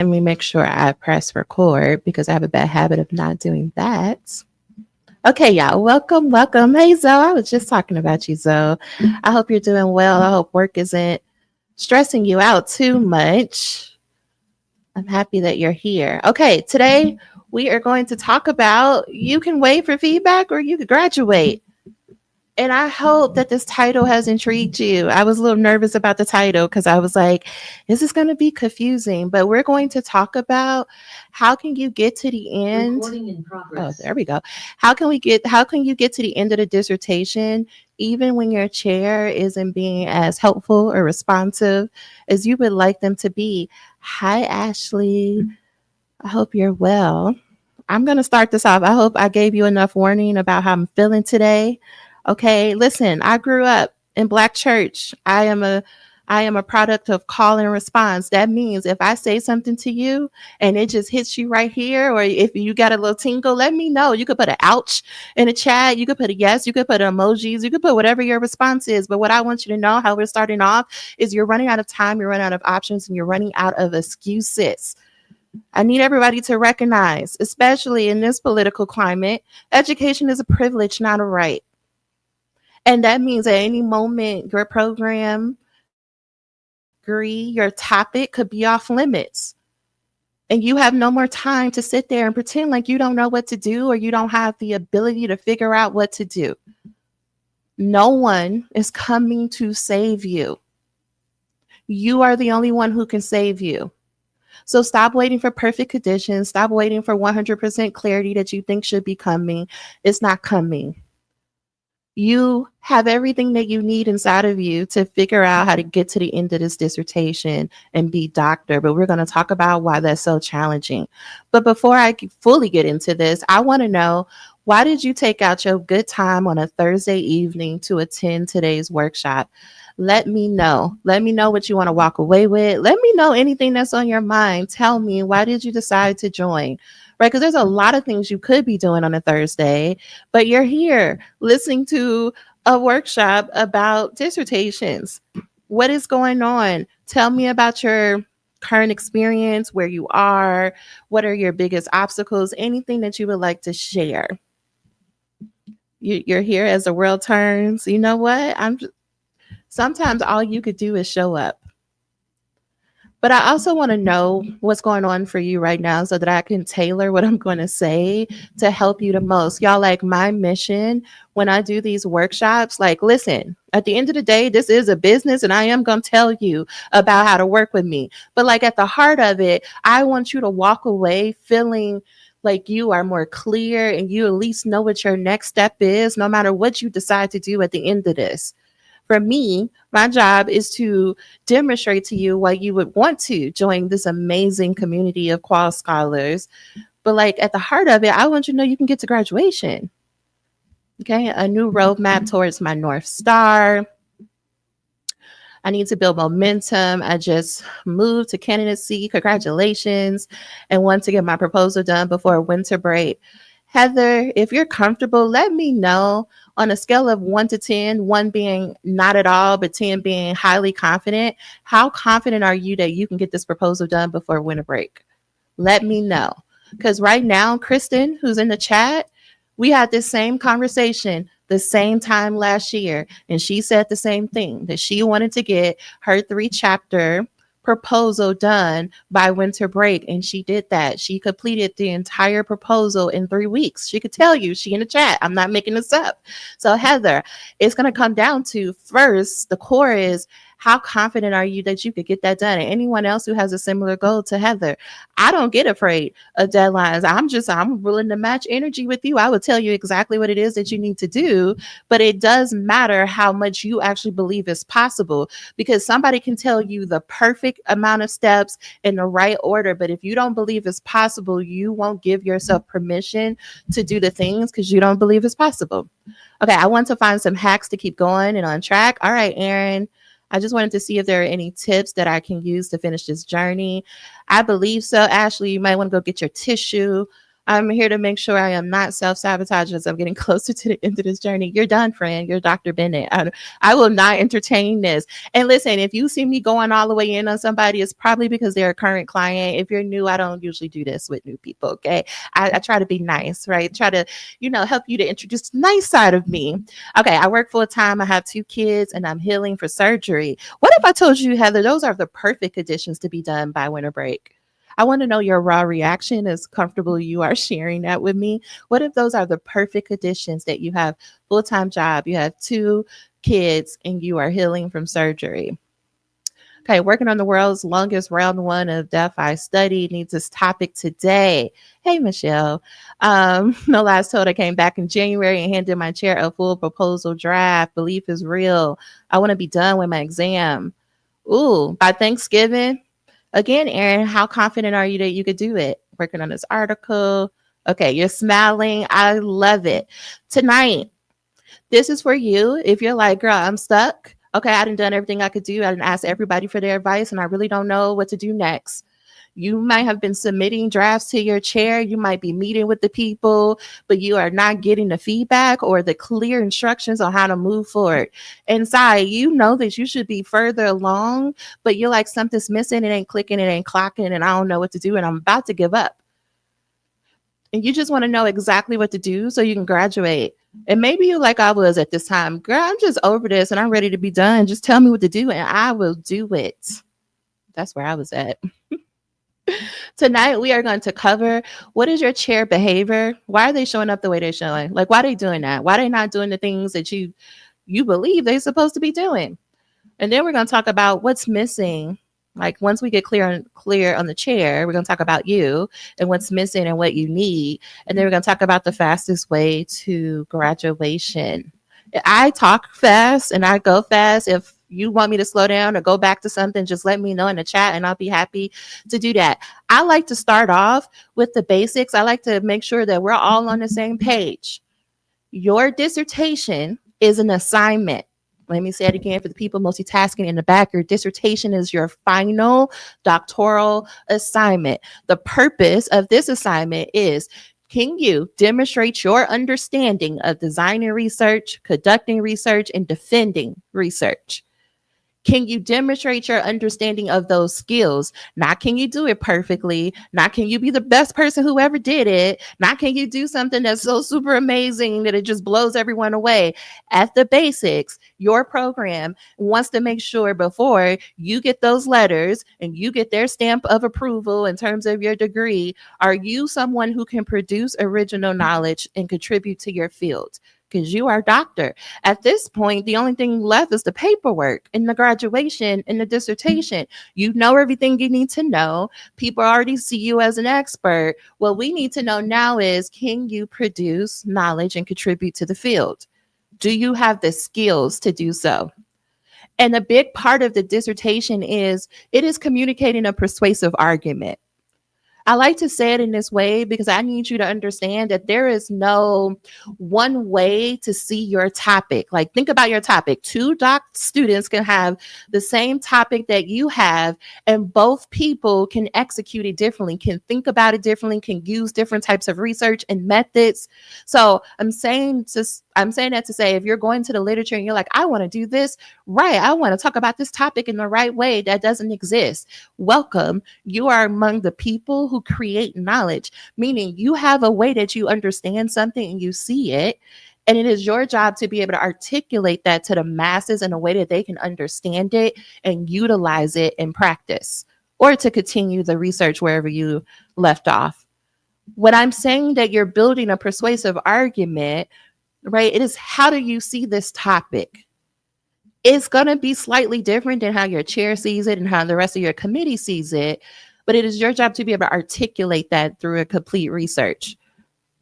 Let me make sure I press record because I have a bad habit of not doing that. Okay, y'all, welcome, welcome. Hey, Zoe, I was just talking about you, Zoe. I hope you're doing well. I hope work isn't stressing you out too much. I'm happy that you're here. Okay, today we are going to talk about you can wait for feedback or you can graduate. And I hope that this title has intrigued you. I was a little nervous about the title because I was like, is this going to be confusing? But we're going to talk about how can you get to the end. Recording in Oh, progress. there we go. How can you get to the end of the dissertation even when your chair isn't being as helpful or responsive as you would like them to be? Hi, Ashley. I hope you're well. I'm going to start this off. I hope I gave you enough warning about how I'm feeling today. Okay, listen, I grew up in black church. I am a product of call and response. That means if I say something to you and it just hits you right here, or if you got a little tingle, let me know. You could put an ouch in the chat. You could put a yes. You could put emojis. You could put whatever your response is. But what I want you to know, how we're starting off, is you're running out of time, you're running out of options, and you're running out of excuses. I need everybody to recognize, especially in this political climate, education is a privilege, not a right. And that means at any moment, your program, your degree, your topic could be off limits. And you have no more time to sit there and pretend like you don't know what to do or you don't have the ability to figure out what to do. No one is coming to save you. You are the only one who can save you. So stop waiting for perfect conditions. Stop waiting for 100% clarity that you think should be coming. It's not coming. You have everything that you need inside of you to figure out how to get to the end of this dissertation and be doctor. But we're going to talk about why that's so challenging. But before I fully get into this, I want to know, why did you take out your good time on a Thursday evening to attend today's workshop? Let me know. Let me know what you want to walk away with. Let me know anything that's on your mind. Tell me, why did you decide to join? Right? Because there's a lot of things you could be doing on a Thursday, but you're here listening to a workshop about dissertations. What is going on? Tell me about your current experience, where you are, what are your biggest obstacles, anything that you would like to share. You're here as the world turns. You know what? Sometimes all you could do is show up. But I also want to know what's going on for you right now so that I can tailor what I'm going to say to help you the most. Y'all, like, my mission when I do these workshops, like, listen, at the end of the day, this is a business and I am going to tell you about how to work with me. But like, at the heart of it, I want you to walk away feeling like you are more clear and you at least know what your next step is, no matter what you decide to do at the end of this. For me, my job is to demonstrate to you why you would want to join this amazing community of qual scholars. But like, at the heart of it, I want you to know you can get to graduation. Okay, a new roadmap towards my North Star. I need to build momentum. I just moved to candidacy. Congratulations. And want to get my proposal done before winter break. Heather, if you're comfortable, let me know on a scale of 1 to 10, 1 being not at all, but 10 being highly confident. How confident are you that you can get this proposal done before winter break? Let me know. Because right now, Kristen, who's in the chat, we had this same conversation the same time last year, and she said the same thing, that she wanted to get her 3-chapter proposal done by winter break, and she did that. She completed the entire proposal in 3 weeks. She could tell you, she in the chat, I'm not making this up. So Heather, it's going to come down to, first, the core is, how confident are you that you could get that done? And anyone else who has a similar goal to Heather, I don't get afraid of deadlines. I'm willing to match energy with you. I will tell you exactly what it is that you need to do, but it does matter how much you actually believe is possible, because somebody can tell you the perfect amount of steps in the right order, but if you don't believe it's possible, you won't give yourself permission to do the things because you don't believe it's possible. Okay, I want to find some hacks to keep going and on track. All right, Aaron. I just wanted to see if there are any tips that I can use to finish this journey. I believe so. Ashley, you might want to go get your tissue. I'm here to make sure I am not self sabotaging as I'm getting closer to the end of this journey. You're done, friend. You're Dr. Bennett. I will not entertain this. And listen, if you see me going all the way in on somebody, it's probably because they're a current client. If you're new, I don't usually do this with new people. Okay. I try to be nice, right? Try to, help you to introduce the nice side of me. Okay. I work full time. I have 2 kids and I'm healing for surgery. What if I told you, Heather, those are the perfect conditions to be done by winter break? I want to know your raw reaction, as comfortable you are sharing that with me. What if those are the perfect conditions, that you have full-time job, you have 2 kids, and you are healing from surgery? Okay, working on the world's longest round one of Deaf I studied needs this topic today. Hey, Michelle. No last told I came back in January and handed my chair a full proposal draft. Belief is real. I want to be done with my exam. Ooh, by Thanksgiving. Again, Erin, how confident are you that you could do it? Working on this article. Okay, you're smiling. I love it. Tonight, this is for you. If you're like, girl, I'm stuck. Okay, I done everything I could do. I didn't ask everybody for their advice, and I really don't know what to do next. You might have been submitting drafts to your chair. You might be meeting with the people, but you are not getting the feedback or the clear instructions on how to move forward. Inside, you know that you should be further along, but you're like, something's missing. It ain't clicking. It ain't clocking. And I don't know what to do. And I'm about to give up. And you just want to know exactly what to do so you can graduate. And maybe you like I was at this time, girl, I'm just over this and I'm ready to be done. Just tell me what to do and I will do it. That's where I was at. Tonight, we are going to cover, what is your chair behavior? Why are they showing up the way they're showing? Like, why are they doing that? Why are they not doing the things that you believe they're supposed to be doing? And then we're going to talk about what's missing. Like, once we get clear on the chair, we're going to talk about you and what's missing and what you need. And then we're going to talk about the fastest way to graduation. I talk fast and I go fast. If you want me to slow down or go back to something, just let me know in the chat and I'll be happy to do that. I like to start off with the basics. I like to make sure that we're all on the same page. Your dissertation is an assignment. Let me say it again for the people multitasking in the back. Your dissertation is your final doctoral assignment. The purpose of this assignment is, can you demonstrate your understanding of designing research, conducting research, and defending research? Can you demonstrate your understanding of those skills? Not can you do it perfectly? Not can you be the best person who ever did it? Not can you do something that's so super amazing that it just blows everyone away? At the basics, your program wants to make sure before you get those letters and you get their stamp of approval in terms of your degree, are you someone who can produce original knowledge and contribute to your field? Because you are a doctor. At this point, the only thing left is the paperwork and the graduation and the dissertation. You know everything you need to know. People already see you as an expert. What we need to know now is, can you produce knowledge and contribute to the field? Do you have the skills to do so? And a big part of the dissertation is, it is communicating a persuasive argument. I like to say it in this way because I need you to understand that there is no one way to see your topic. Like, think about your topic. 2 doc students can have the same topic that you have, and both people can execute it differently, can think about it differently, can use different types of research and methods. So I'm saying that to say, if you're going to the literature and you're like, I want to do this, right, I want to talk about this topic in the right way that doesn't exist. Welcome. You are among the people who create knowledge, meaning you have a way that you understand something and you see it. And it is your job to be able to articulate that to the masses in a way that they can understand it and utilize it in practice, or to continue the research wherever you left off. When I'm saying that you're building a persuasive argument, right, it is, how do you see this topic? It's going to be slightly different than how your chair sees it and how the rest of your committee sees it. But it is your job to be able to articulate that through a complete research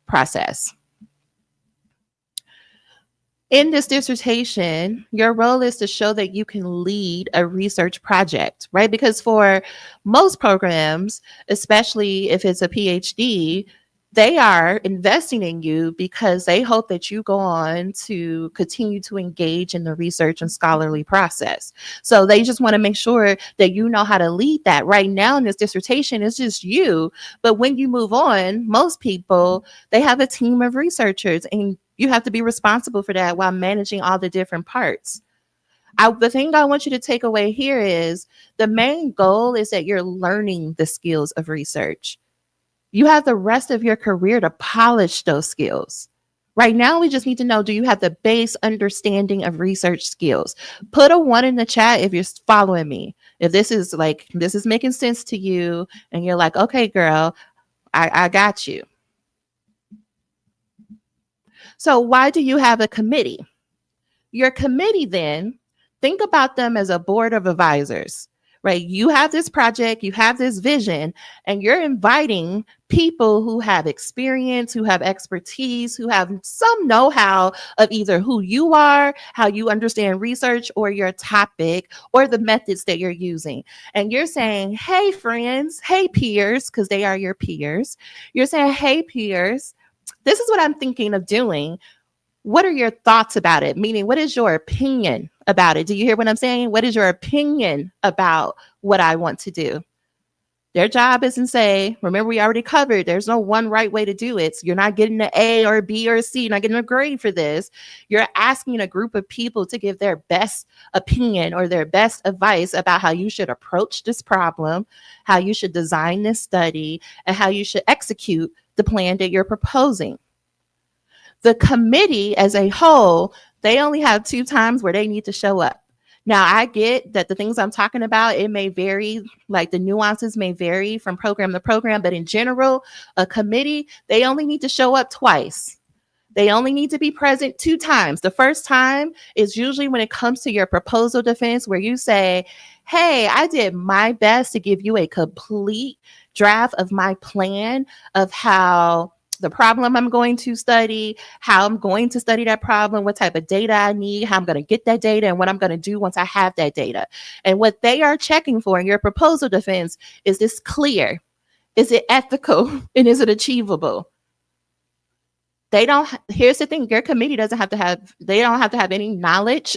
process. In this dissertation, your role is to show that you can lead a research project, right? Because for most programs, especially if it's a PhD, They are investing in you because they hope that you go on to continue to engage in the research and scholarly process. So they just want to make sure that you know how to lead that. Right now in this dissertation, it's just you. But when you move on, most people, they have a team of researchers, and you have to be responsible for that while managing all the different parts. The thing I want you to take away here is the main goal is that you're learning the skills of research. You have the rest of your career to polish those skills. Right now, we just need to know, do you have the base understanding of research skills? Put a one in the chat if you're following me. If this is making sense to you and you're like, okay, girl, I got you. So why do you have a committee? Your committee, then, think about them as a board of advisors, right? You have this project, you have this vision, and you're inviting people who have experience, who have expertise, who have some know how of either who you are, how you understand research, or your topic, or the methods that you're using. And you're saying, hey, friends, hey, peers, because they are your peers. You're saying, hey, peers, this is what I'm thinking of doing. What are your thoughts about it? Meaning, what is your opinion about it? Do you hear what I'm saying? What is your opinion about what I want to do? Their job isn't say, remember, we already covered, there's no one right way to do it. So you're not getting an A or a B or a C, you're not getting a grade for this. You're asking a group of people to give their best opinion or their best advice about how you should approach this problem, how you should design this study, and how you should execute the plan that you're proposing. The committee as a whole, they only have 2 times where they need to show up. Now, I get that the things I'm talking about, it may vary, like the nuances may vary from program to program, but in general, a committee, they only need to show up twice. They only need to be present 2 times. The first time is usually when it comes to your proposal defense, where you say, hey, I did my best to give you a complete draft of my plan of how the problem I'm going to study, how I'm going to study that problem, what type of data I need, how I'm going to get that data, and what I'm going to do once I have that data. And what they are checking for in your proposal defense, is this clear? Is it ethical? And is it achievable? They don't, here's the thing, your committee they don't have to have any knowledge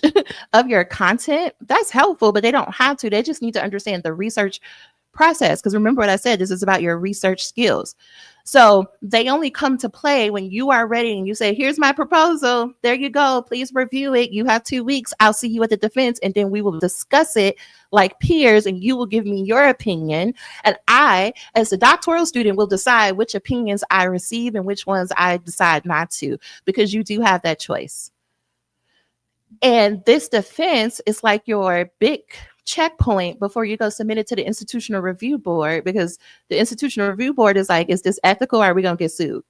of your content. That's helpful, but they don't have to. They just need to understand the research process. Because remember what I said, this is about your research skills. So they only come to play when you are ready and you say, here's my proposal. There you go. Please review it. You have 2 weeks. I'll see you at the defense. And then we will discuss it like peers, and you will give me your opinion. And I, as a doctoral student, will decide which opinions I receive and which ones I decide not to, because you do have that choice. And this defense is like your big checkpoint before you go submit it to the institutional review board, because the institutional review board is like, is this ethical, or are we going to get sued?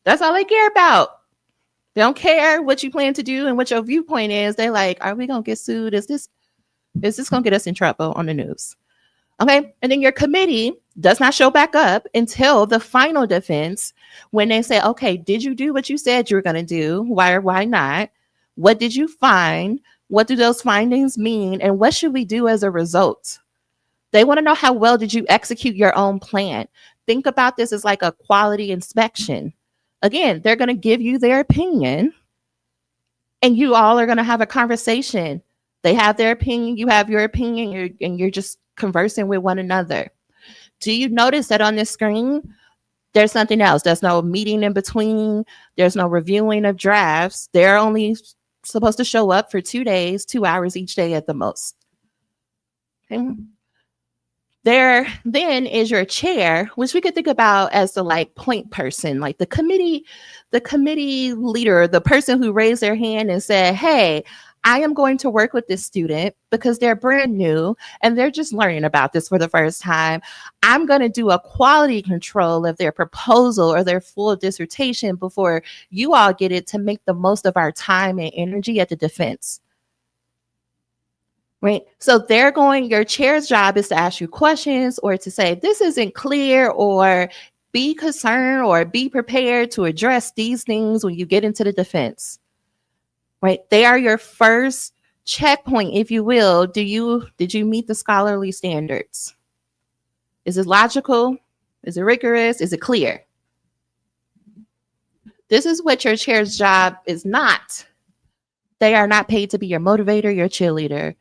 That's all they care about. They don't care what you plan to do and what your viewpoint is. They're like, are we going to get sued? Is this going to get us in trouble on the news? Okay. And then your committee does not show back up until the final defense, when they say, okay, did you do what you said you were going to do? Why or why not? What did you find? What do those findings mean? And what should we do as a result? They want to know, how well did you execute your own plan? Think about this as like a quality inspection. Again, they're going to give you their opinion, and you all are going to have a conversation. They have their opinion, you have your opinion, and you're just conversing with one another. Do you notice that on this screen, there's something else? There's no meeting in between. There's no reviewing of drafts. They're only supposed to show up for 2 days, 2 hours each day at the most. Okay. There then is your chair, which we could think about as the like point person, like the committee leader, the person who raised their hand and said, hey, I am going to work with this student because they're brand new and they're just learning about this for the first time. I'm going to do a quality control of their proposal or their full dissertation before you all get it, to make the most of our time and energy at the defense. Right. So your chair's job is to ask you questions, or to say, this isn't clear, or be concerned or be prepared to address these things when you get into the defense. Right. They are your first checkpoint, if you will. Did you meet the scholarly standards? Is it logical? Is it rigorous? Is it clear? This is what your chair's job is not. They are not paid to be your motivator, your cheerleader.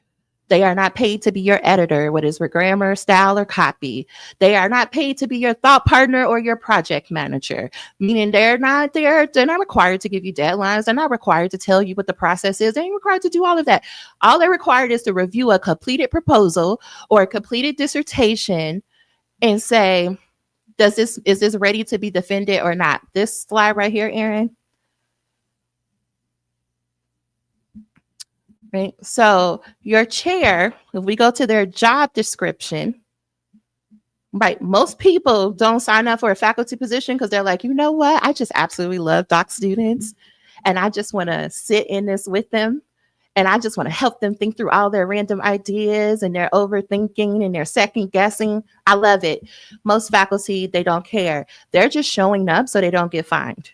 They are not paid to be your editor, what is for grammar, style, or copy. They are not paid to be your thought partner or your project manager, meaning they're not required to give you deadlines. They're not required to tell you what the process is. They ain't required to do all of that. All they're required is to review a completed proposal or a completed dissertation and say, is this ready to be defended or not? This slide right here, Aaron. Right. So your chair, if we go to their job description, right, most people don't sign up for a faculty position because they're like, you know what? I just absolutely love doc students and I just want to sit in this with them. And I just want to help them think through all their random ideas and their overthinking and their second guessing. I love it. Most faculty, they don't care. They're just showing up so they don't get fined.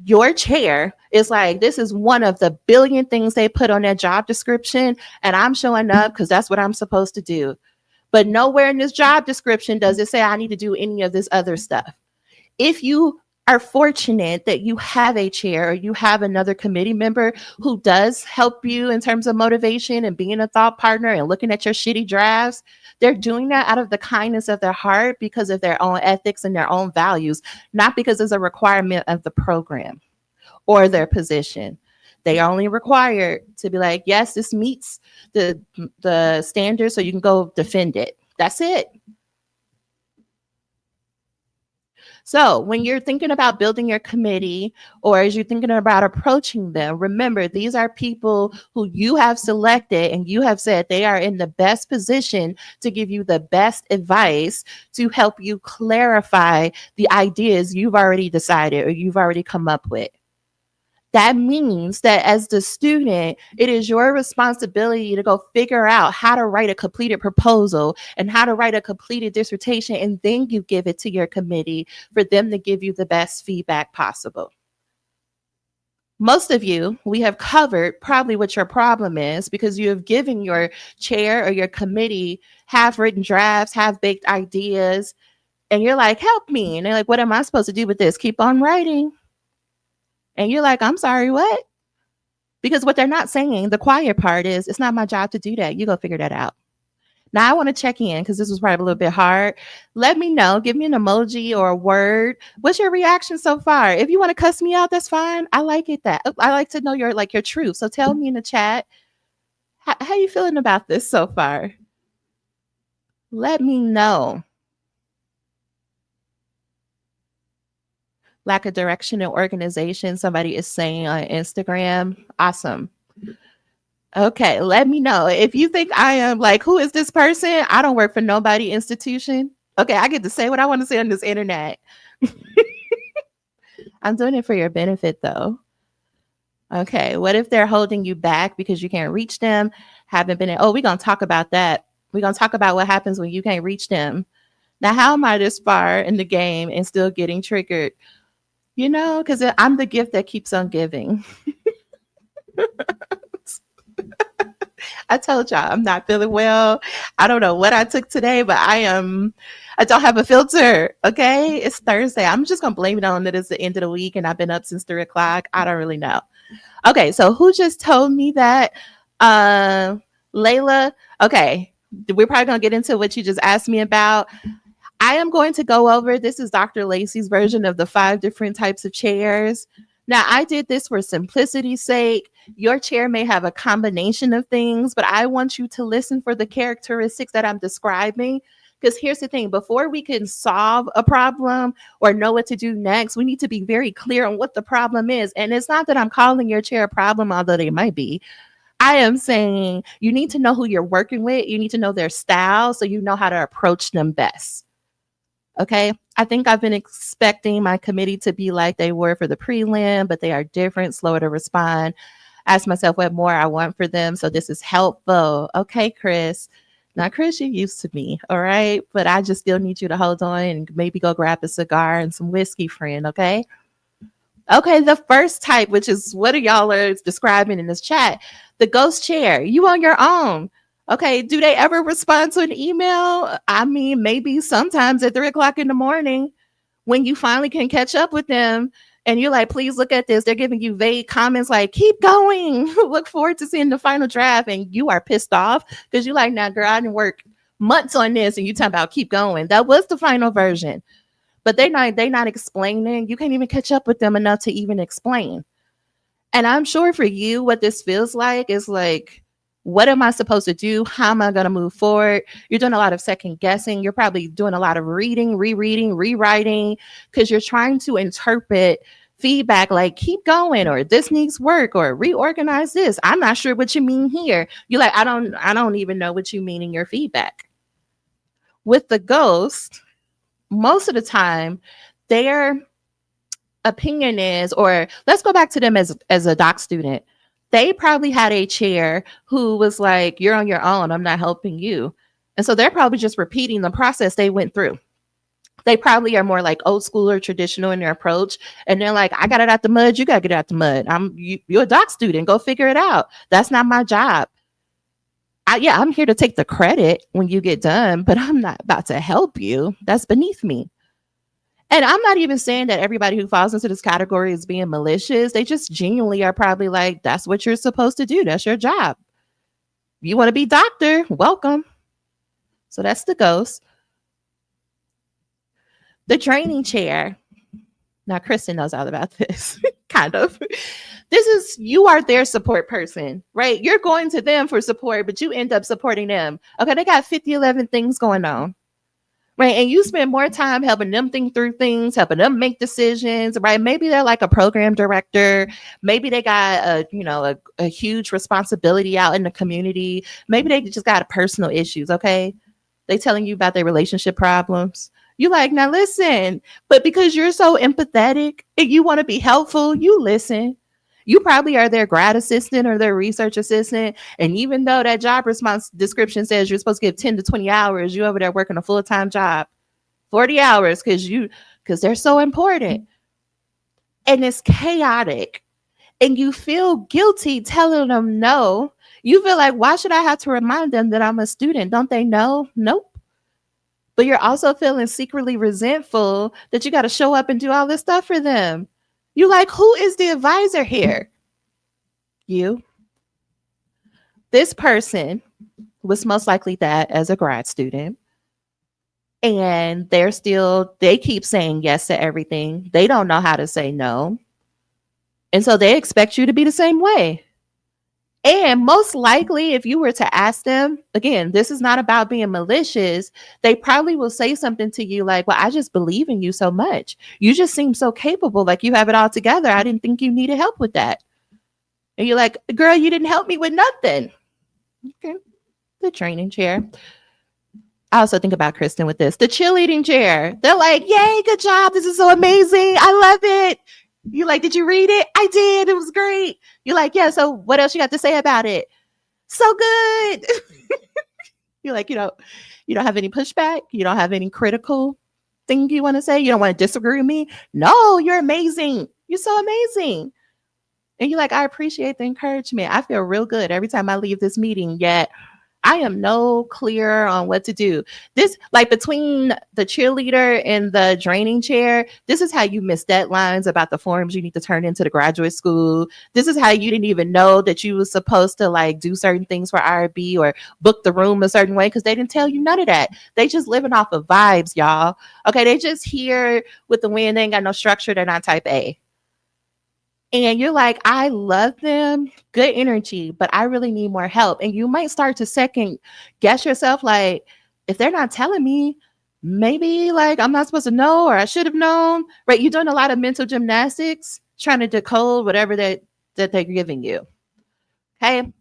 Your chair is like, this is one of the billion things they put on their job description, and I'm showing up because that's what I'm supposed to do. But nowhere in this job description does it say I need to do any of this other stuff. If you are fortunate that you have a chair or you have another committee member who does help you in terms of motivation and being a thought partner and looking at your shitty drafts, they're doing that out of the kindness of their heart because of their own ethics and their own values, not because it's a requirement of the program or their position. They are only required to be like, yes, this meets the standards, so you can go defend it. That's it. So when you're thinking about building your committee or as you're thinking about approaching them, remember, these are people who you have selected and you have said they are in the best position to give you the best advice to help you clarify the ideas you've already decided or you've already come up with. That means that as the student, it is your responsibility to go figure out how to write a completed proposal and how to write a completed dissertation, and then you give it to your committee for them to give you the best feedback possible. Most of you, we have covered probably what your problem is because you have given your chair or your committee half-written drafts, half-baked ideas, and you're like, help me. And they're like, what am I supposed to do with this? Keep on writing. And you're like, I'm sorry, what? Because what they're not saying, the quiet part is, it's not my job to do that. You go figure that out. Now I want to check in because this was probably a little bit hard. Let me know. Give me an emoji or a word. What's your reaction so far? If you want to cuss me out, that's fine. I like it. I like to know your truth. So tell me in the chat, how you feeling about this so far? Let me know. Lack of direction and organization, somebody is saying on Instagram. Awesome. Okay, let me know. If you think I am like, who is this person? I don't work for nobody institution. Okay, I get to say what I want to say on this internet. I'm doing it for your benefit though. Okay, what if they're holding you back because you can't reach them? Haven't been we're going to talk about that. We're going to talk about what happens when you can't reach them. Now, how am I this far in the game and still getting triggered? You know, because I'm the gift that keeps on giving. I told y'all I'm not feeling well. I don't know what I took today, but I don't have a filter. Okay. It's Thursday. I'm just going to blame it on that it's the end of the week and I've been up since 3:00. I don't really know. Okay. So who just told me that? Layla. Okay. We're probably going to get into what you just asked me about. I am going to go over, this is Dr. Lacey's version of the 5 different types of chairs. Now, I did this for simplicity's sake. Your chair may have a combination of things, but I want you to listen for the characteristics that I'm describing. Because here's the thing, before we can solve a problem or know what to do next, we need to be very clear on what the problem is. And it's not that I'm calling your chair a problem, although they might be. I am saying you need to know who you're working with. You need to know their style so you know how to approach them best. Okay, I think I've been expecting my committee to be like they were for the prelim, but they are different, slower to respond. Ask myself what more I want for them. So this is helpful. Okay, Chris. Now, Chris, you're used to me, all right? But I just still need you to hold on and maybe go grab a cigar and some whiskey, friend, okay? Okay, the first type, which is what y'all are describing in this chat, the ghost chair. You on your own. Okay, do they ever respond to an email? I mean, maybe sometimes at 3:00 in the morning when you finally can catch up with them And you're like, please look at this. They're giving you vague comments like, keep going. Look forward to seeing the final draft. And you are pissed off because you're like, now, girl, I didn't work months on this. And you talking about keep going. That was the final version. But they not explaining. You can't even catch up with them enough to even explain. And I'm sure for you, what this feels like is like, what am I supposed to do? How am I going to move forward? You're doing a lot of second guessing. You're probably doing a lot of reading, rereading, rewriting, because you're trying to interpret feedback like keep going or this needs work or reorganize this. I'm not sure what you mean here. You're like, I don't even know what you mean in your feedback. With the ghost, most of the time, their opinion is, or let's go back to them as a doc student. They probably had a chair who was like, you're on your own, I'm not helping you. And so they're probably just repeating the process they went through. They probably are more like old school or traditional in their approach. And they're like, I got it out the mud, you got to get out the mud. You're a doc student, go figure it out. That's not my job. I'm here to take the credit when you get done, but I'm not about to help you. That's beneath me. And I'm not even saying that everybody who falls into this category is being malicious. They just genuinely are probably like, that's what you're supposed to do. That's your job. You want to be doctor? Welcome. So that's the ghost. The training chair. Now, Kristen knows all about this, kind of. This is, you are their support person, right? You're going to them for support, but you end up supporting them. Okay, they got 50, 11 things going on. Right. And you spend more time helping them think through things, helping them make decisions. Right. Maybe they're like a program director. Maybe they got a huge responsibility out in the community. Maybe they just got personal issues. OK, they telling you about their relationship problems. You like, now listen, but because you're so empathetic and you want to be helpful, you listen. You probably are their grad assistant or their research assistant. And even though that job response description says you're supposed to give 10 to 20 hours, you over there working a full-time job, 40 hours because they're so important. And it's chaotic. And you feel guilty telling them no. You feel like, why should I have to remind them that I'm a student? Don't they know? Nope. But you're also feeling secretly resentful that you got to show up and do all this stuff for them. You're like, who is the advisor here? You. This person was most likely that as a grad student. And they keep saying yes to everything. They don't know how to say no. And so they expect you to be the same way. And most likely, if you were to ask them, again, this is not about being malicious. They probably will say something to you like, well, I just believe in you so much. You just seem so capable, like you have it all together. I didn't think you needed help with that. And you're like, girl, you didn't help me with nothing. Okay. The training chair. I also think about Kristen with this. The cheerleading chair. They're like, yay, good job. This is so amazing. I love it. You like, did you read it? I did. It was great. You're like, yeah, so what else you got to say about it? So good. You're like, you don't have any pushback. You don't have any critical thing you want to say. You don't want to disagree with me. No, you're amazing. You're so amazing. And you're like, I appreciate the encouragement. I feel real good every time I leave this meeting, yet I am no clear on what to do. This, like between the cheerleader and the draining chair, this is how you miss deadlines about the forms you need to turn into the graduate school. This is how you didn't even know that you were supposed to like do certain things for IRB or book the room a certain way because they didn't tell you none of that. They just living off of vibes, y'all. Okay, they just here with the wind. They ain't got no structure. They're not type A. And you're like, I love them, good energy, but I really need more help. And you might start to second guess yourself, like, if they're not telling me, maybe like I'm not supposed to know or I should have known, right? You're doing a lot of mental gymnastics, trying to decode whatever that they're giving you. Okay.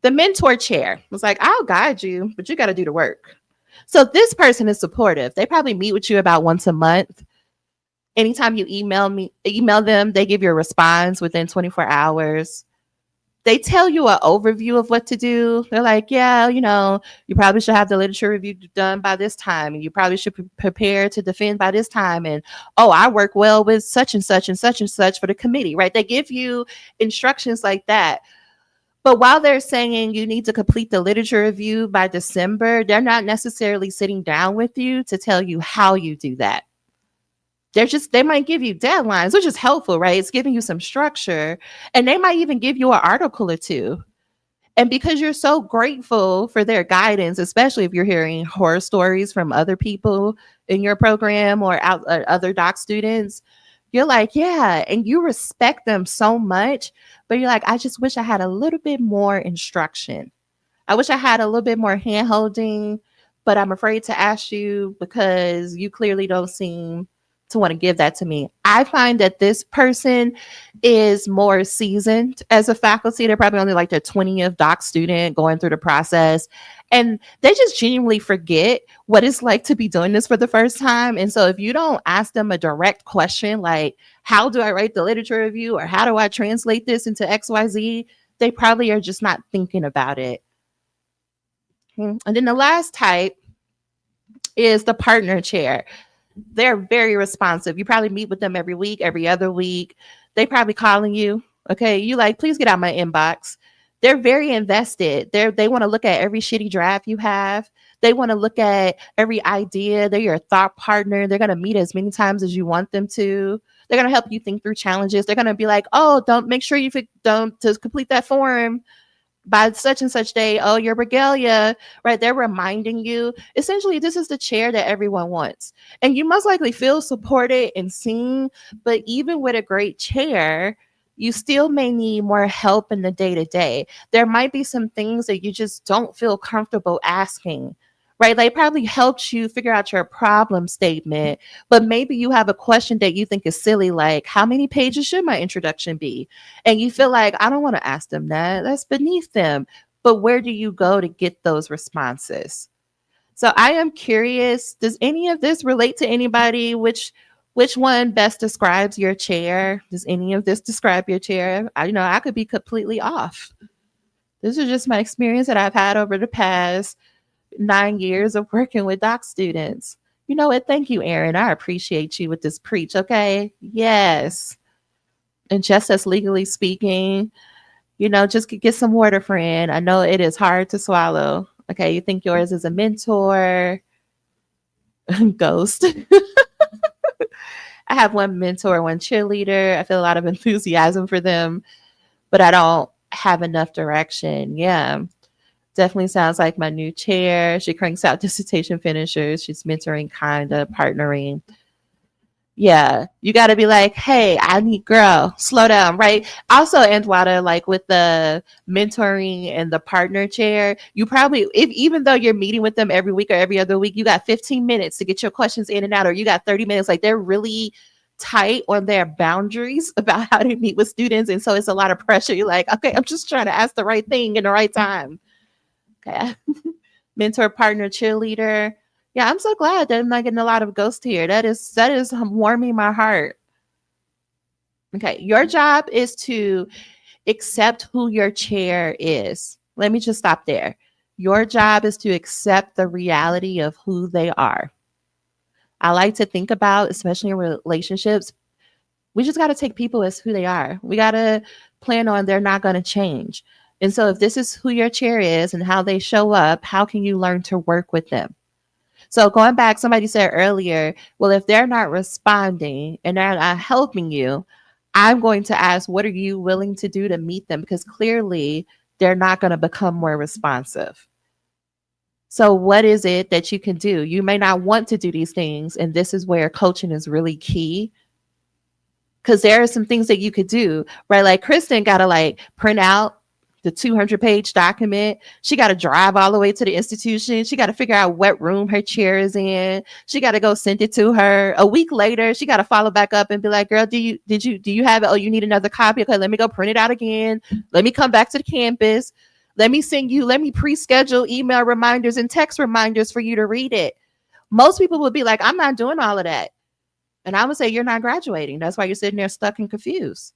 The mentor chair was like, I'll guide you, but you got to do the work. So this person is supportive. They probably meet with you about once a month. Anytime you email them, they give you a response within 24 hours. They tell you an overview of what to do. They're like, yeah, you probably should have the literature review done by this time. And you probably should prepare to defend by this time. And, I work well with such and such and such and such for the committee, right? They give you instructions like that. But while they're saying you need to complete the literature review by December, they're not necessarily sitting down with you to tell you how you do that. They might give you deadlines, which is helpful, right? It's giving you some structure. And they might even give you an article or two. And because you're so grateful for their guidance, especially if you're hearing horror stories from other people in your program or other doc students, you're like, yeah, and you respect them so much, but you're like, I just wish I had a little bit more instruction. I wish I had a little bit more hand holding, but I'm afraid to ask you because you clearly don't seem to want to give that to me. I find that this person is more seasoned as a faculty. They're probably only like their 20th doc student going through the process. And they just genuinely forget what it's like to be doing this for the first time. And so if you don't ask them a direct question like, how do I write the literature review or how do I translate this into XYZ? They probably are just not thinking about it. And then the last type is the partner chair. They're very responsive. You probably meet with them every week, every other week. They probably calling you. Okay. You like, please get out my inbox. They're very invested. They want to look at every shitty draft you have. They want to look at every idea. They're your thought partner. They're going to meet as many times as you want them to. They're going to help you think through challenges. They're going to be like, oh, don't make sure you don't to complete that form by such and such day, oh, your regalia, right? They're reminding you. Essentially, this is the chair that everyone wants. And you most likely feel supported and seen, but even with a great chair, you still may need more help in the day to day. There might be some things that you just don't feel comfortable asking, right? They probably helped you figure out your problem statement, but maybe you have a question that you think is silly, like, how many pages should my introduction be? And you feel like, I don't want to ask them that. That's beneath them. But where do you go to get those responses? So I am curious, does any of this relate to anybody? Which one best describes your chair? Does any of this describe your chair? I could be completely off. This is just my experience that I've had over the past 9 years of working with doc students. You know what? Thank you, Erin. I appreciate you with this preach. Okay. Yes. And just as legally speaking, just get some water, friend. I know it is hard to swallow. Okay. You think yours is a mentor? Ghost. I have one mentor, one cheerleader. I feel a lot of enthusiasm for them, but I don't have enough direction. Yeah. Definitely sounds like my new chair. She cranks out dissertation finishers. She's mentoring, kind of partnering. Yeah, you got to be like, hey, I need girl, slow down, right? Also, Antwada, like with the mentoring and the partner chair, you probably, if even though you're meeting with them every week or every other week, you got 15 minutes to get your questions in and out, or you got 30 minutes. Like they're really tight on their boundaries about how to meet with students. And so it's a lot of pressure. You're like, okay, I'm just trying to ask the right thing in the right time. Okay. Mentor, partner, cheerleader. Yeah, I'm so glad that I'm not getting a lot of ghosts here. That is warming my heart. Okay, your job is to accept who your chair is. Let me just stop there. Your job is to accept the reality of who they are. I like to think about, especially in relationships, we just got to take people as who they are. We got to plan on they're not going to change. And so if this is who your chair is and how they show up, how can you learn to work with them? So going back, somebody said earlier, well, if they're not responding and they're not helping you, I'm going to ask, what are you willing to do to meet them? Because clearly they're not going to become more responsive. So what is it that you can do? You may not want to do these things. And this is where coaching is really key. Because there are some things that you could do, right? Like Kristen got to like print out the 200-page document. She got to drive all the way to the institution. She got to figure out what room her chair is in. She got to go send it to her. A week later, she got to follow back up and be like, girl, do you have it? Oh, you need another copy? Okay, let me go print it out again. Let me come back to the campus. Let me pre-schedule email reminders and text reminders for you to read it. Most people would be like, I'm not doing all of that. And I would say, you're not graduating. That's why you're sitting there stuck and confused.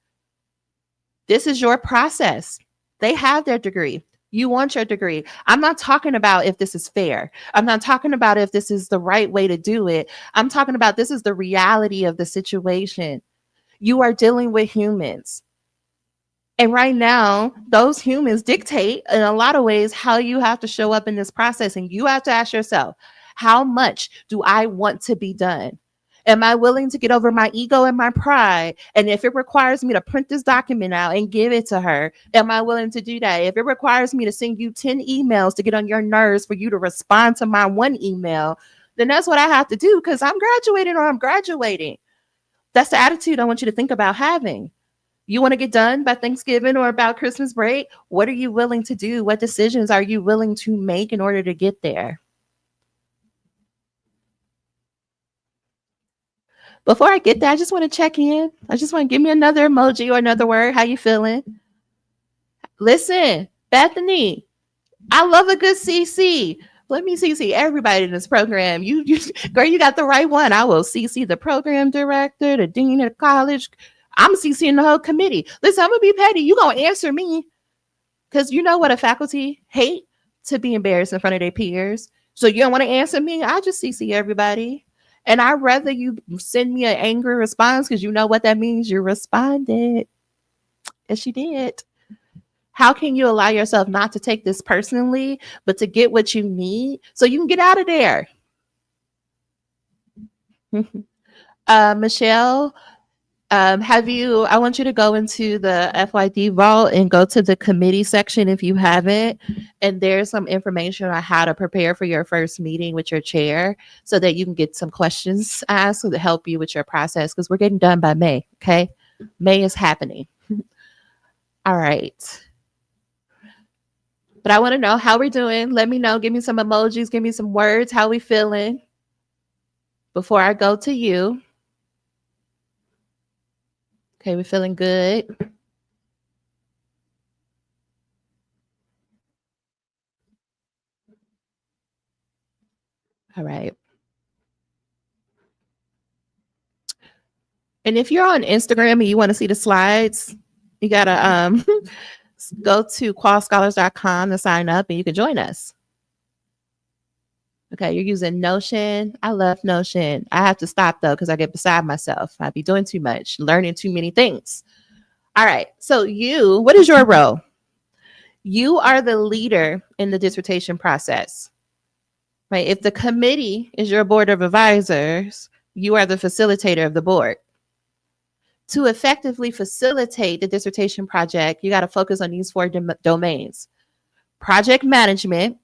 This is your process. They have their degree. You want your degree. I'm not talking about if this is fair. I'm not talking about if this is the right way to do it. I'm talking about this is the reality of the situation. You are dealing with humans. And right now, those humans dictate in a lot of ways how you have to show up in this process. And you have to ask yourself, how much do I want to be done? Am I willing to get over my ego and my pride? And if it requires me to print this document out and give it to her, am I willing to do that? If it requires me to send you 10 emails to get on your nerves for you to respond to my one email, then that's what I have to do because I'm graduating or I'm graduating. That's the attitude I want you to think about having. You want to get done by Thanksgiving or about Christmas break? What are you willing to do? What decisions are you willing to make in order to get there? Before I get there, I just want to check in. I just want to give me another emoji or another word. How you feeling? Listen, Bethany, I love a good CC. Let me CC everybody in this program. Girl, you got the right one. I will CC the program director, the dean of the college. I'm CCing the whole committee. Listen, I'm gonna be petty. You gonna answer me because you know what a faculty hate to be embarrassed in front of their peers. So you don't want to answer me. I just CC everybody. And I'd rather you send me an angry response because you know what that means. You responded. Yes, you did. How can you allow yourself not to take this personally, but to get what you need so you can get out of there? Michelle, I want you to go into the FYD vault and go to the committee section if you haven't. And there's some information on how to prepare for your first meeting with your chair so that you can get some questions asked to help you with your process because we're getting done by May. Okay. May is happening. All right. But I want to know how we're doing. Let me know. Give me some emojis. Give me some words. How we feeling before I go to you. Okay, we're feeling good. All right. And if you're on Instagram and you want to see the slides, you got to go to qualscholars.com to sign up and you can join us. Okay, you're using Notion. I love Notion. I have to stop though because I get beside myself. I be doing too much, learning too many things. All right. So what is your role? You are the leader in the dissertation process, right? If the committee is your board of advisors, you are the facilitator of the board. To effectively facilitate the dissertation project, you got to focus on these four domains: project management,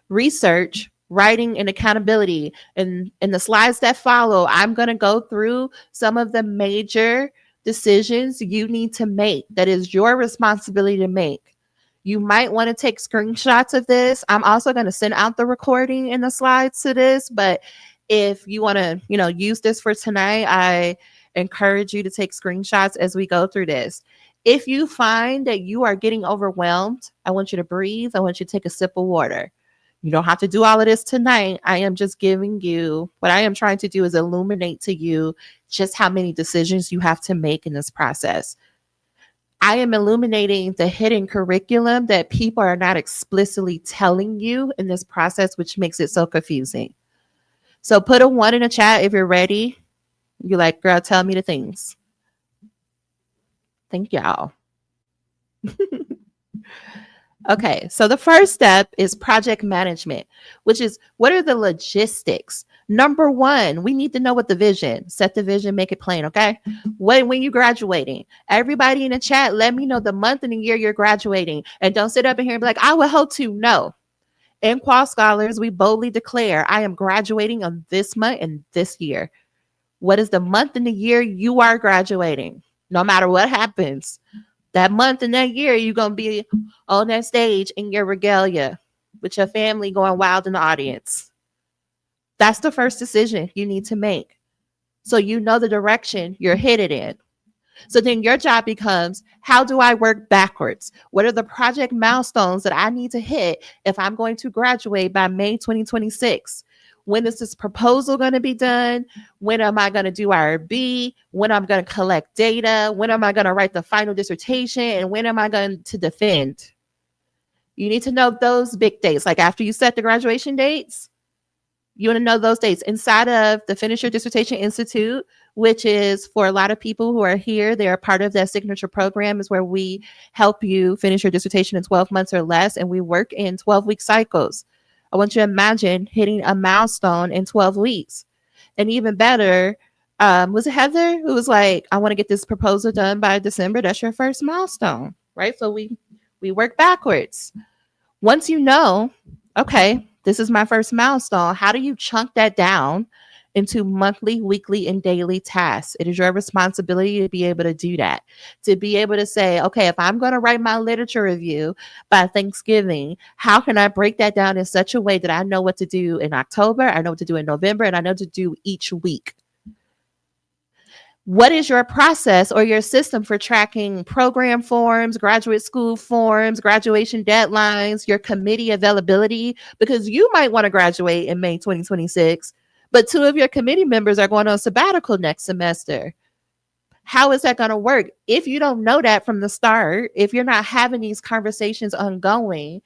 research, writing, and accountability. And in the slides that follow, I'm going to go through some of the major decisions you need to make that is your responsibility to make. You might want to take screenshots of this. I'm also going to send out the recording in the slides to this, but if you want to, use this for tonight, I encourage you to take screenshots as we go through this. If you find that you are getting overwhelmed, I want you to breathe. I want you to take a sip of water. You don't have to do all of this tonight. I am just giving you what I am trying to do is illuminate to you just how many decisions you have to make in this process. I am illuminating the hidden curriculum that people are not explicitly telling you in this process, which makes it so confusing. So put a 1 in the chat if you're ready. You're like, girl, tell me the things. Thank y'all. Okay, so the first step is project management, which is what are the logistics? Number one, we need to know what the vision, set the vision, make it plain, okay? When you're graduating, everybody in the chat, let me know the month and the year you're graduating. And don't sit up in here and be like, I would hope to. No. In Qual Scholars, we boldly declare, I am graduating on this month and this year. What is the month and the year you are graduating? No matter what happens. That month and that year, you're going to be on that stage in your regalia with your family going wild in the audience. That's the first decision you need to make. So you know the direction you're headed in. So then your job becomes, how do I work backwards? What are the project milestones that I need to hit if I'm going to graduate by May 2026? When is this proposal going to be done? When am I going to do IRB? When I'm going to collect data? When am I going to write the final dissertation? And when am I going to defend? You need to know those big dates. Like after you set the graduation dates, you want to know those dates. Inside of the Finish Your Dissertation Institute, which is for a lot of people who are here, they're a part of that signature program, is where we help you finish your dissertation in 12 months or less. And we work in 12-week cycles. I want you to imagine hitting a milestone in 12 weeks. And even better, Was it Heather who was like, I want to get this proposal done by December? That's your first milestone, right? So we work backwards. Once you know, okay, this is my first milestone, how do you chunk that down into monthly, weekly, and daily tasks? It is your responsibility to be able to do that, to be able to say, okay, if I'm going to write my literature review by Thanksgiving, how can I break that down in such a way that I know what to do in October, I know what to do in November, and I know to do each week? What is your process or your system for tracking program forms, graduate school forms, graduation deadlines, your committee availability? Because you might want to graduate in May 2026, but two of your committee members are going on sabbatical next semester. How is that going to work? If you don't know that from the start, if you're not having these conversations ongoing,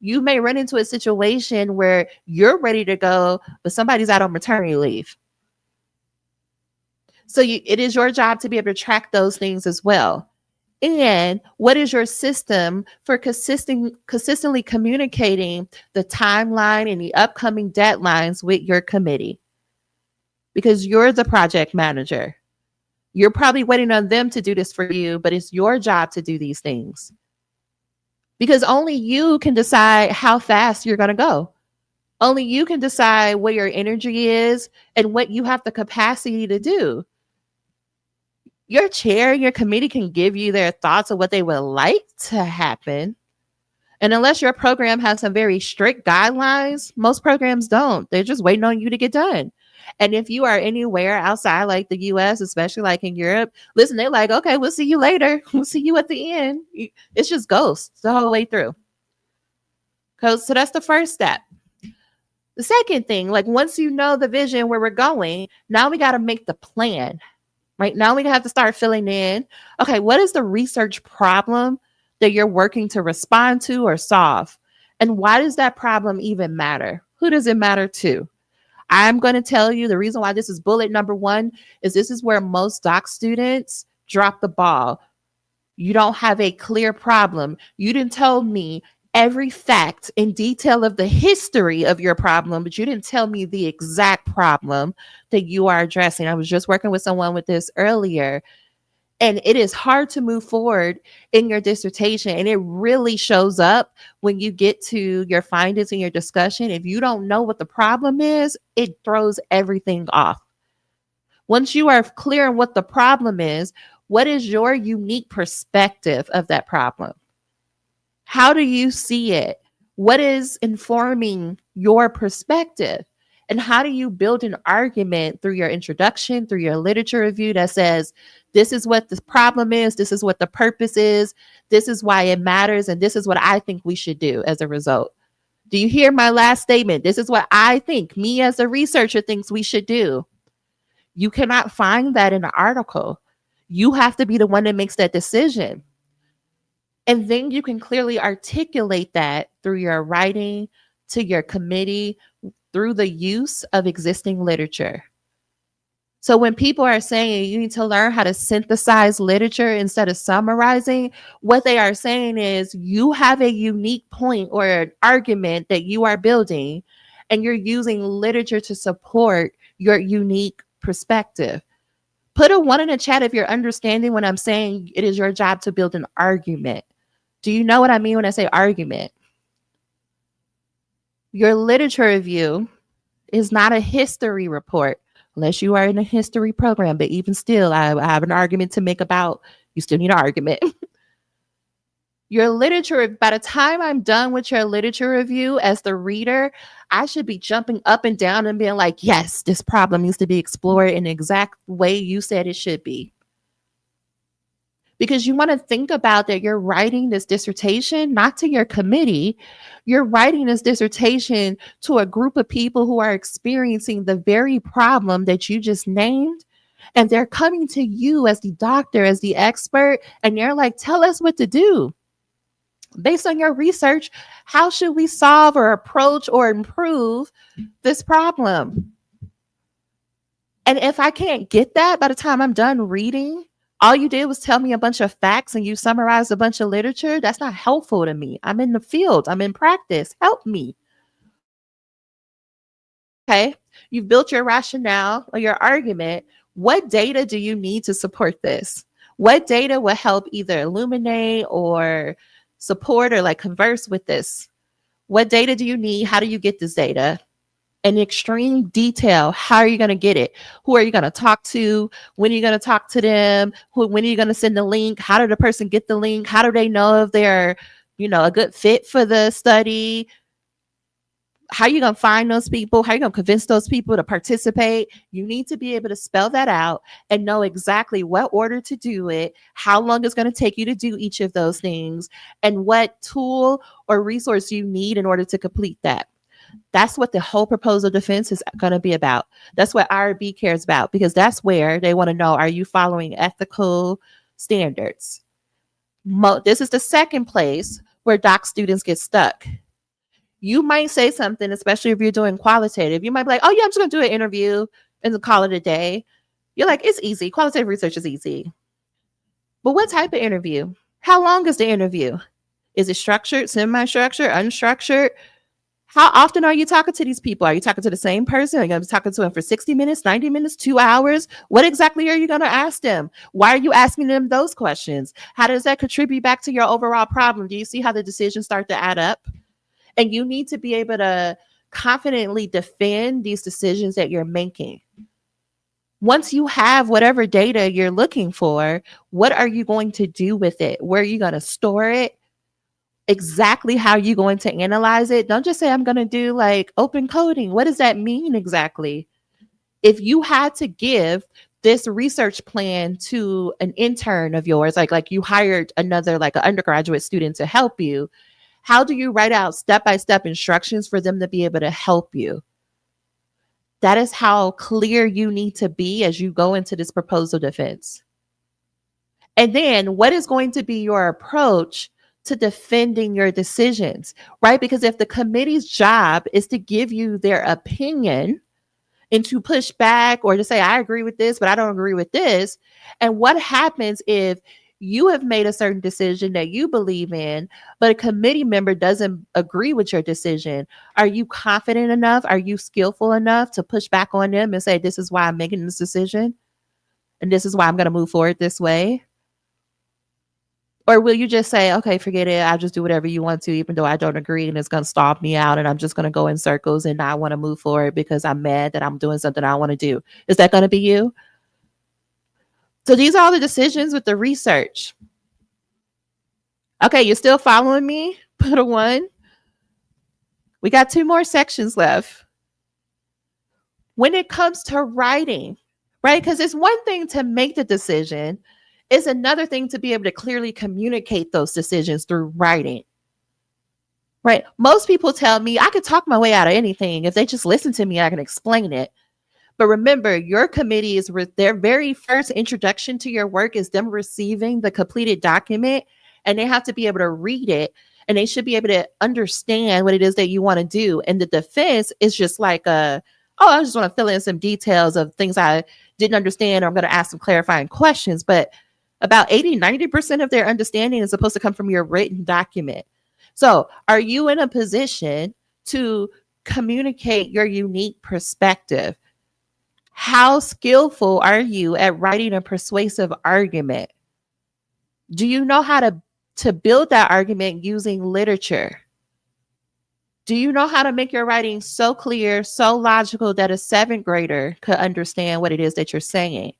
you may run into a situation where you're ready to go, but somebody's out on maternity leave. So it is your job to be able to track those things as well. And what is your system for consistently communicating the timeline and the upcoming deadlines with your committee? Because you're the project manager. You're probably waiting on them to do this for you, but it's your job to do these things. Because only you can decide how fast you're going to go. Only you can decide what your energy is and what you have the capacity to do. Your chair, your committee can give you their thoughts of what they would like to happen. And unless your program has some very strict guidelines, most programs don't. They're just waiting on you to get done. And if you are anywhere outside like the US, especially like in Europe, listen, they're like, okay, we'll see you later. We'll see you at the end. It's just ghosts the whole way through. So that's the first step. The second thing, like once you know the vision where we're going, now we got to make the plan. Right now, we have to start filling in. Okay, what is the research problem that you're working to respond to or solve? And why does that problem even matter? Who does it matter to? I'm going to tell you the reason why this is bullet number one is this is where most doc students drop the ball. You don't have a clear problem. You didn't tell me every fact in detail of the history of your problem, but you didn't tell me the exact problem that you are addressing. I was just working with someone with this earlier, and it is hard to move forward in your dissertation. And it really shows up when you get to your findings in your discussion. If you don't know what the problem is, it throws everything off. Once you are clear on what the problem is, what is your unique perspective of that problem? How do you see it? What is informing your perspective? And how do you build an argument through your introduction, through your literature review that says, this is what the problem is, this is what the purpose is, this is why it matters, and this is what I think we should do as a result? Do you hear my last statement? This is what I think, me as a researcher thinks we should do. You cannot find that in an article. You have to be the one that makes that decision. And then you can clearly articulate that through your writing, to your committee, through the use of existing literature. So when people are saying you need to learn how to synthesize literature instead of summarizing, what they are saying is you have a unique point or an argument that you are building, and you're using literature to support your unique perspective. Put a 1 in the chat if you're understanding when I'm saying it is your job to build an argument. Do you know what I mean when I say argument? Your literature review is not a history report, unless you are in a history program. But even still, I have an argument to make about, you still need an argument. Your literature, by the time I'm done with your literature review as the reader, I should be jumping up and down and being like, yes, this problem needs to be explored in the exact way you said it should be. Because you want to think about that you're writing this dissertation, not to your committee. You're writing this dissertation to a group of people who are experiencing the very problem that you just named. And they're coming to you as the doctor, as the expert, and you're like, tell us what to do. Based on your research, how should we solve or approach or improve this problem? And if I can't get that by the time I'm done reading, all you did was tell me a bunch of facts and you summarized a bunch of literature, that's not helpful to me. I'm in the field. I'm in practice. Help me. Okay. You've built your rationale or your argument. What data do you need to support this? What data will help either illuminate or support or like converse with this? What data do you need? How do you get this data? In extreme detail, how are you going to get it? Who are you going to talk to? When are you going to talk to them? When are you going to send the link? How did the person get the link? How do they know if they're, a good fit for the study? How are you going to find those people? How are you going to convince those people to participate? You need to be able to spell that out and know exactly what order to do it, how long it's going to take you to do each of those things, and what tool or resource you need in order to complete that. That's what the whole proposal defense is going to be about. That's what IRB cares about, because that's where they want to know, are you following ethical standards? This is the second place where doc students get stuck. You might say something, especially if you're doing qualitative. You might be like, oh yeah, I'm just going to do an interview and call it a day. You're like, it's easy. Qualitative research is easy. But what type of interview? How long is the interview? Is it structured, semi-structured, unstructured? How often are you talking to these people? Are you talking to the same person? Are you going to be talking to them for 60 minutes, 90 minutes, 2 hours? What exactly are you going to ask them? Why are you asking them those questions? How does that contribute back to your overall problem? Do you see how the decisions start to add up? And you need to be able to confidently defend these decisions that you're making. Once you have whatever data you're looking for, what are you going to do with it? Where are you going to store it? Exactly how you're going to analyze it. Don't just say, I'm going to do like open coding. What does that mean exactly? If you had to give this research plan to an intern of yours, like you hired another, like an undergraduate student to help you, how do you write out step-by-step instructions for them to be able to help you? That is how clear you need to be as you go into this proposal defense. And then what is going to be your approach to defending your decisions, right? Because if the committee's job is to give you their opinion and to push back or to say, I agree with this, but I don't agree with this. And what happens if you have made a certain decision that you believe in, but a committee member doesn't agree with your decision? Are you confident enough? Are you skillful enough to push back on them and say, this is why I'm making this decision, and this is why I'm going to move forward this way? Or will you just say, okay, forget it, I'll just do whatever you want to, even though I don't agree and it's going to stall me out and I'm just going to go in circles and not want to move forward because I'm mad that I'm doing something I want to do? Is that going to be you? So these are all the decisions with the research. Okay, you're still following me? Put a 1. We got 2 more sections left. When it comes to writing, right? Because it's one thing to make the decision. It's another thing to be able to clearly communicate those decisions through writing, right? Most people tell me I could talk my way out of anything. If they just listen to me, I can explain it. But remember, your committee is their very first introduction to your work is them receiving the completed document, and they have to be able to read it, and they should be able to understand what it is that you want to do. And the defense is just like I just want to fill in some details of things I didn't understand, or I'm going to ask some clarifying questions. But about 80-90% of their understanding is supposed to come from your written document. So are you in a position to communicate your unique perspective? How skillful are you at writing a persuasive argument? Do you know how to build that argument using literature? Do you know how to make your writing so clear, so logical that a 7th grader could understand what it is that you're saying?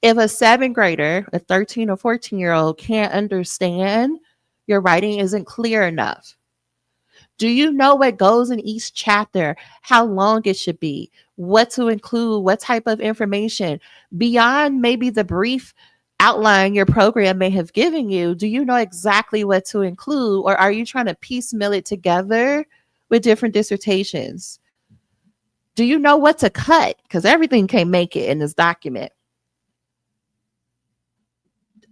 If a 7th grader, a 13 or 14-year-old can't understand, your writing isn't clear enough. Do you know what goes in each chapter, how long it should be, what to include, what type of information? Beyond maybe the brief outline your program may have given you, do you know exactly what to include, or are you trying to piecemeal it together with different dissertations? Do you know what to cut? Because everything can't make it in this document.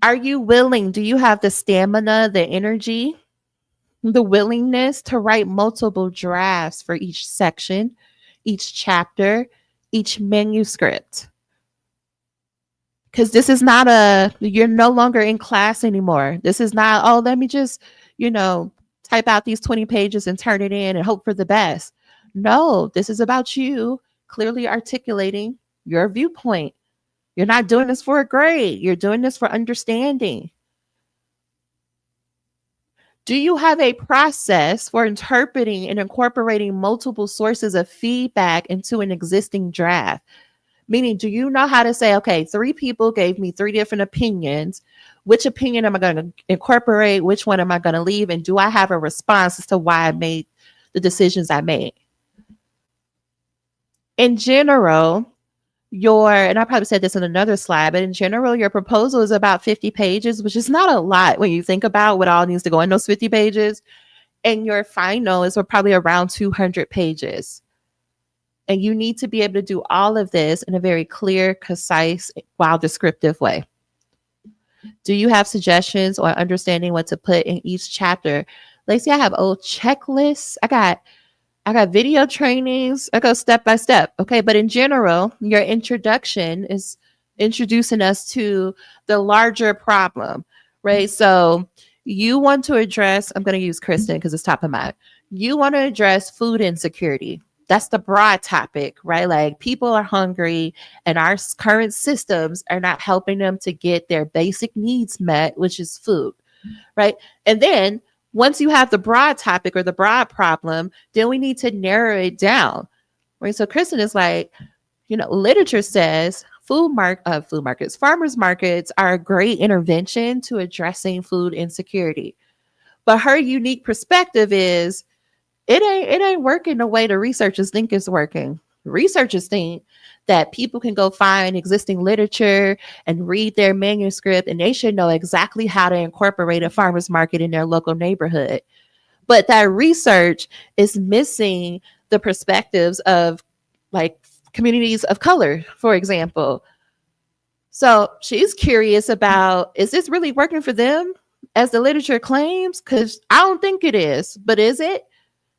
Are you willing? Do you have the stamina, the energy, the willingness to write multiple drafts for each section, each chapter, each manuscript? Because this is not you're no longer in class anymore. This is not, let me just, type out these 20 pages and turn it in and hope for the best. No, this is about you clearly articulating your viewpoint. You're not doing this for a grade. You're doing this for understanding. Do you have a process for interpreting and incorporating multiple sources of feedback into an existing draft? Meaning, do you know how to say, okay, three people gave me three different opinions. Which opinion am I going to incorporate? Which one am I going to leave? And do I have a response as to why I made the decisions I made? In general, and I probably said this in another slide, but in general, your proposal is about 50 pages, which is not a lot when you think about what all needs to go in those 50 pages. And your final is probably around 200 pages. And you need to be able to do all of this in a very clear, concise, while descriptive way. Do you have suggestions or understanding what to put in each chapter? Lacey, I have old checklists. I got video trainings. I go step by step. Okay. But in general, your introduction is introducing us to the larger problem, right? So you want to address, I'm going to use Kristen because it's top of mind. You want to address food insecurity. That's the broad topic, right? Like people are hungry and our current systems are not helping them to get their basic needs met, which is food, right? And then once you have the broad topic or the broad problem, then we need to narrow it down, right? So Kristen is like, literature says farmers markets are a great intervention to addressing food insecurity. But her unique perspective is it ain't working the way the researchers think it's working. Researchers think that people can go find existing literature and read their manuscript, and they should know exactly how to incorporate a farmer's market in their local neighborhood. But that research is missing the perspectives of like communities of color, for example. So she's curious about, is this really working for them as the literature claims? Because I don't think it is, but is it?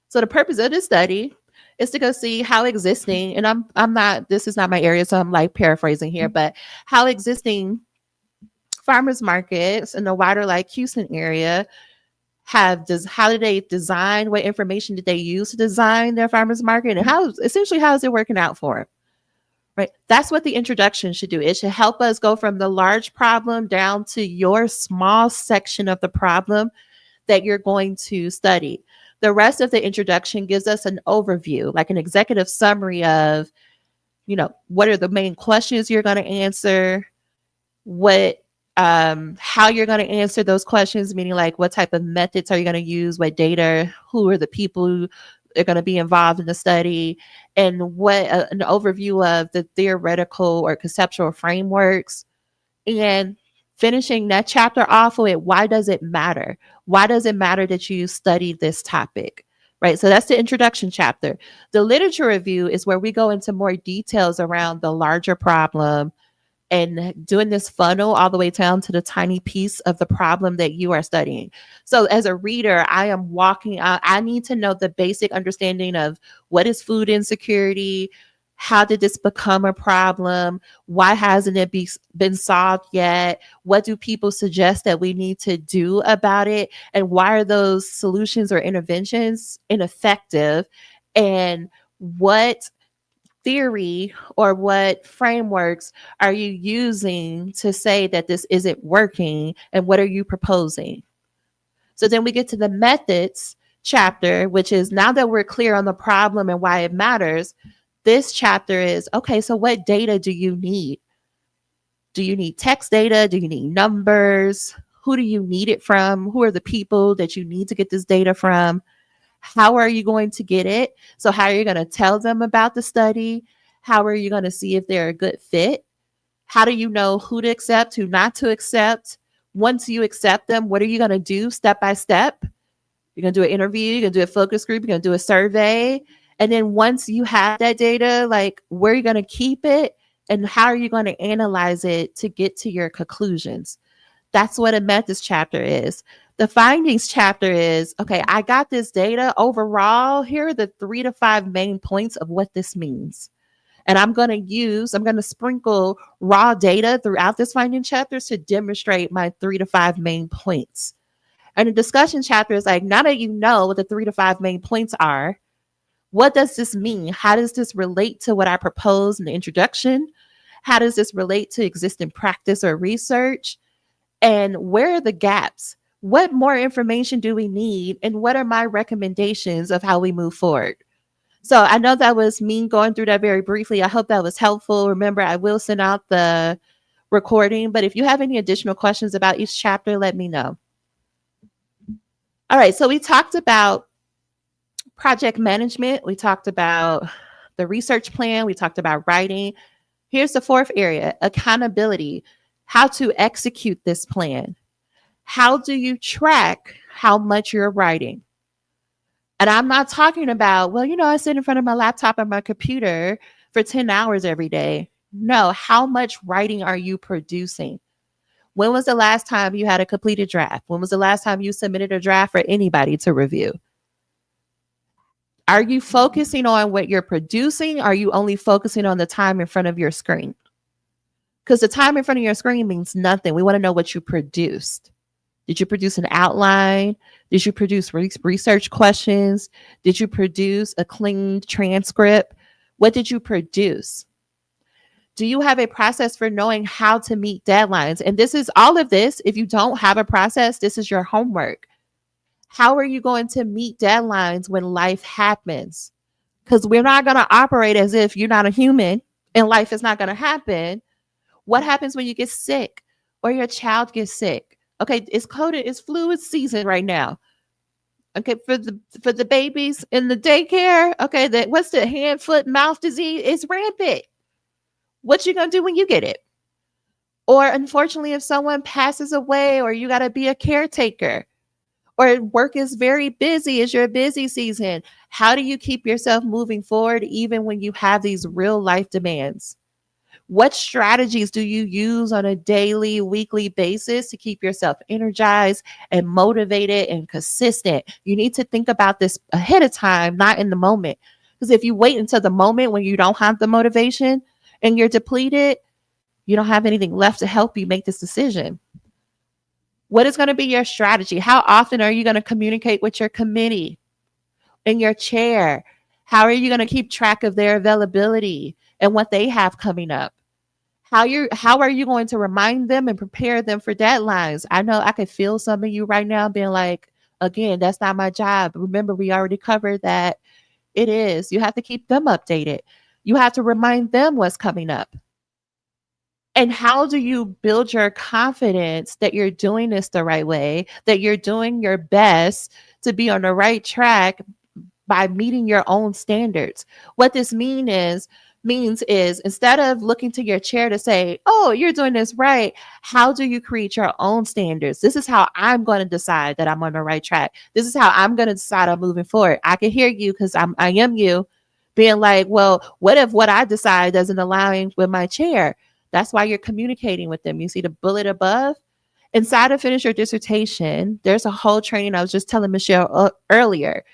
So the purpose of this study is to go see how existing, and I'm not, this is not my area, so I'm like paraphrasing here, but how existing farmers markets in the wider like Houston area how did they design, what information did they use to design their farmers market, and how is it working out for them? Right. That's what the introduction should do. It should help us go from the large problem down to your small section of the problem that you're going to study. The rest of the introduction gives us an overview, like an executive summary of, what are the main questions you're going to answer, how you're going to answer those questions, meaning like what type of methods are you going to use, what data, who are the people who are going to be involved in the study, and what an overview of the theoretical or conceptual frameworks. And finishing that chapter off with, why does it matter? Why does it matter that you study this topic? Right. So that's the introduction chapter. The literature review is where we go into more details around the larger problem and doing this funnel all the way down to the tiny piece of the problem that you are studying. So as a reader, I am walking out. I need to know the basic understanding of what is food insecurity. How did this become a problem? Why hasn't it been solved yet? What do people suggest that we need to do about it? And why are those solutions or interventions ineffective? And what theory or what frameworks are you using to say that this isn't working? And what are you proposing? So then we get to the methods chapter, which is now that we're clear on the problem and why it matters. This chapter is, okay, so what data do you need? Do you need text data? Do you need numbers? Who do you need it from? Who are the people that you need to get this data from? How are you going to get it? So how are you going to tell them about the study? How are you going to see if they're a good fit? How do you know who to accept, who not to accept? Once you accept them, what are you going to do step by step? You're going to do an interview, you're going to do a focus group, you're going to do a survey. And then once you have that data, like where are you going to keep it and how are you going to analyze it to get to your conclusions? That's what a methods chapter is. The findings chapter is, okay, I got this data overall. Here are the 3 to 5 main points of what this means. And I'm going to sprinkle raw data throughout this finding chapters to demonstrate my 3 to 5 main points. And the discussion chapter is like, now that you know what the 3 to 5 main points are, what does this mean? How does this relate to what I proposed in the introduction? How does this relate to existing practice or research? And where are the gaps? What more information do we need? And what are my recommendations of how we move forward? So I know that was me going through that very briefly. I hope that was helpful. Remember, I will send out the recording, but if you have any additional questions about each chapter, let me know. All right, so we talked about project management. We talked about the research plan. We talked about writing. Here's the fourth area, accountability. How to execute this plan. How do you track how much you're writing? And I'm not talking about, well, I sit in front of my laptop and my computer for 10 hours every day. No, how much writing are you producing? When was the last time you had a completed draft? When was the last time you submitted a draft for anybody to review? Are you focusing on what you're producing? Are you only focusing on the time in front of your screen? Because the time in front of your screen means nothing. We want to know what you produced. Did you produce an outline? Did you produce research questions? Did you produce a clean transcript? What did you produce? Do you have a process for knowing how to meet deadlines? And this is all of this. If you don't have a process, this is your homework. How are you going to meet deadlines when life happens? Because we're not going to operate as if you're not a human and life is not going to happen. What happens when you get sick or your child gets sick? Okay, it's flu season right now. Okay, for the babies in the daycare, okay, what's the hand, foot, mouth disease? It's rampant. What you gonna do when you get it? Or unfortunately, if someone passes away or you gotta be a caretaker, or work is very busy, it's your busy season. How do you keep yourself moving forward even when you have these real life demands? What strategies do you use on a daily, weekly basis to keep yourself energized and motivated and consistent? You need to think about this ahead of time, not in the moment. Because if you wait until the moment when you don't have the motivation and you're depleted, you don't have anything left to help you make this decision. What is going to be your strategy? How often are you going to communicate with your committee and your chair? How are you going to keep track of their availability and what they have coming up? How are you going to remind them and prepare them for deadlines? I know I could feel some of you right now being like, again, that's not my job. Remember, we already covered that. It is. You have to keep them updated. You have to remind them what's coming up. And how do you build your confidence that you're doing this the right way, that you're doing your best to be on the right track by meeting your own standards? What this means is instead of looking to your chair to say, oh, you're doing this right, how do you create your own standards? This is how I'm going to decide that I'm on the right track. This is how I'm going to decide I'm moving forward. I can hear you because I am you being like, well, what if what I decide doesn't align with my chair? That's why you're communicating with them. You see the bullet above? Inside of Finish Your Dissertation, there's a whole training I was just telling Michelle earlier.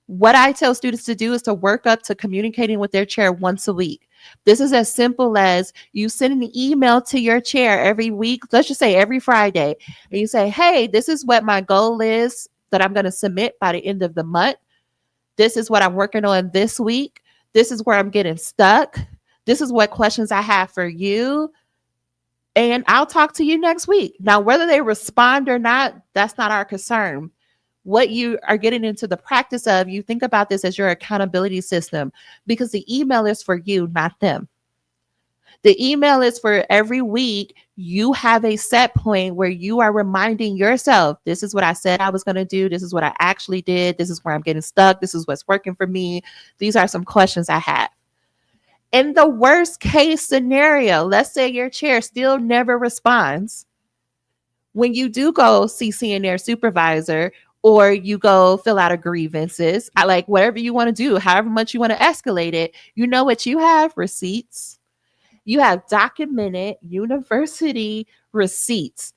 What I tell students to do is to work up to communicating with their chair once a week. This is as simple as you send an email to your chair every week, let's just say every Friday, and you say, hey, this is what my goal is that I'm going to submit by the end of the month. This is what I'm working on this week. This is where I'm getting stuck. This is what questions I have for you. And I'll talk to you next week. Now, whether they respond or not, that's not our concern. What you are getting into the practice of, you think about this as your accountability system, because the email is for you, not them. The email is for every week. You have a set point where you are reminding yourself, this is what I said I was going to do. This is what I actually did. This is where I'm getting stuck. This is what's working for me. These are some questions I have. In the worst case scenario, let's say your chair still never responds. When you do go see CNR supervisor, or you go fill out a grievances, I like whatever you want to do, however much you want to escalate it, you know what you have? Receipts. You have documented university receipts.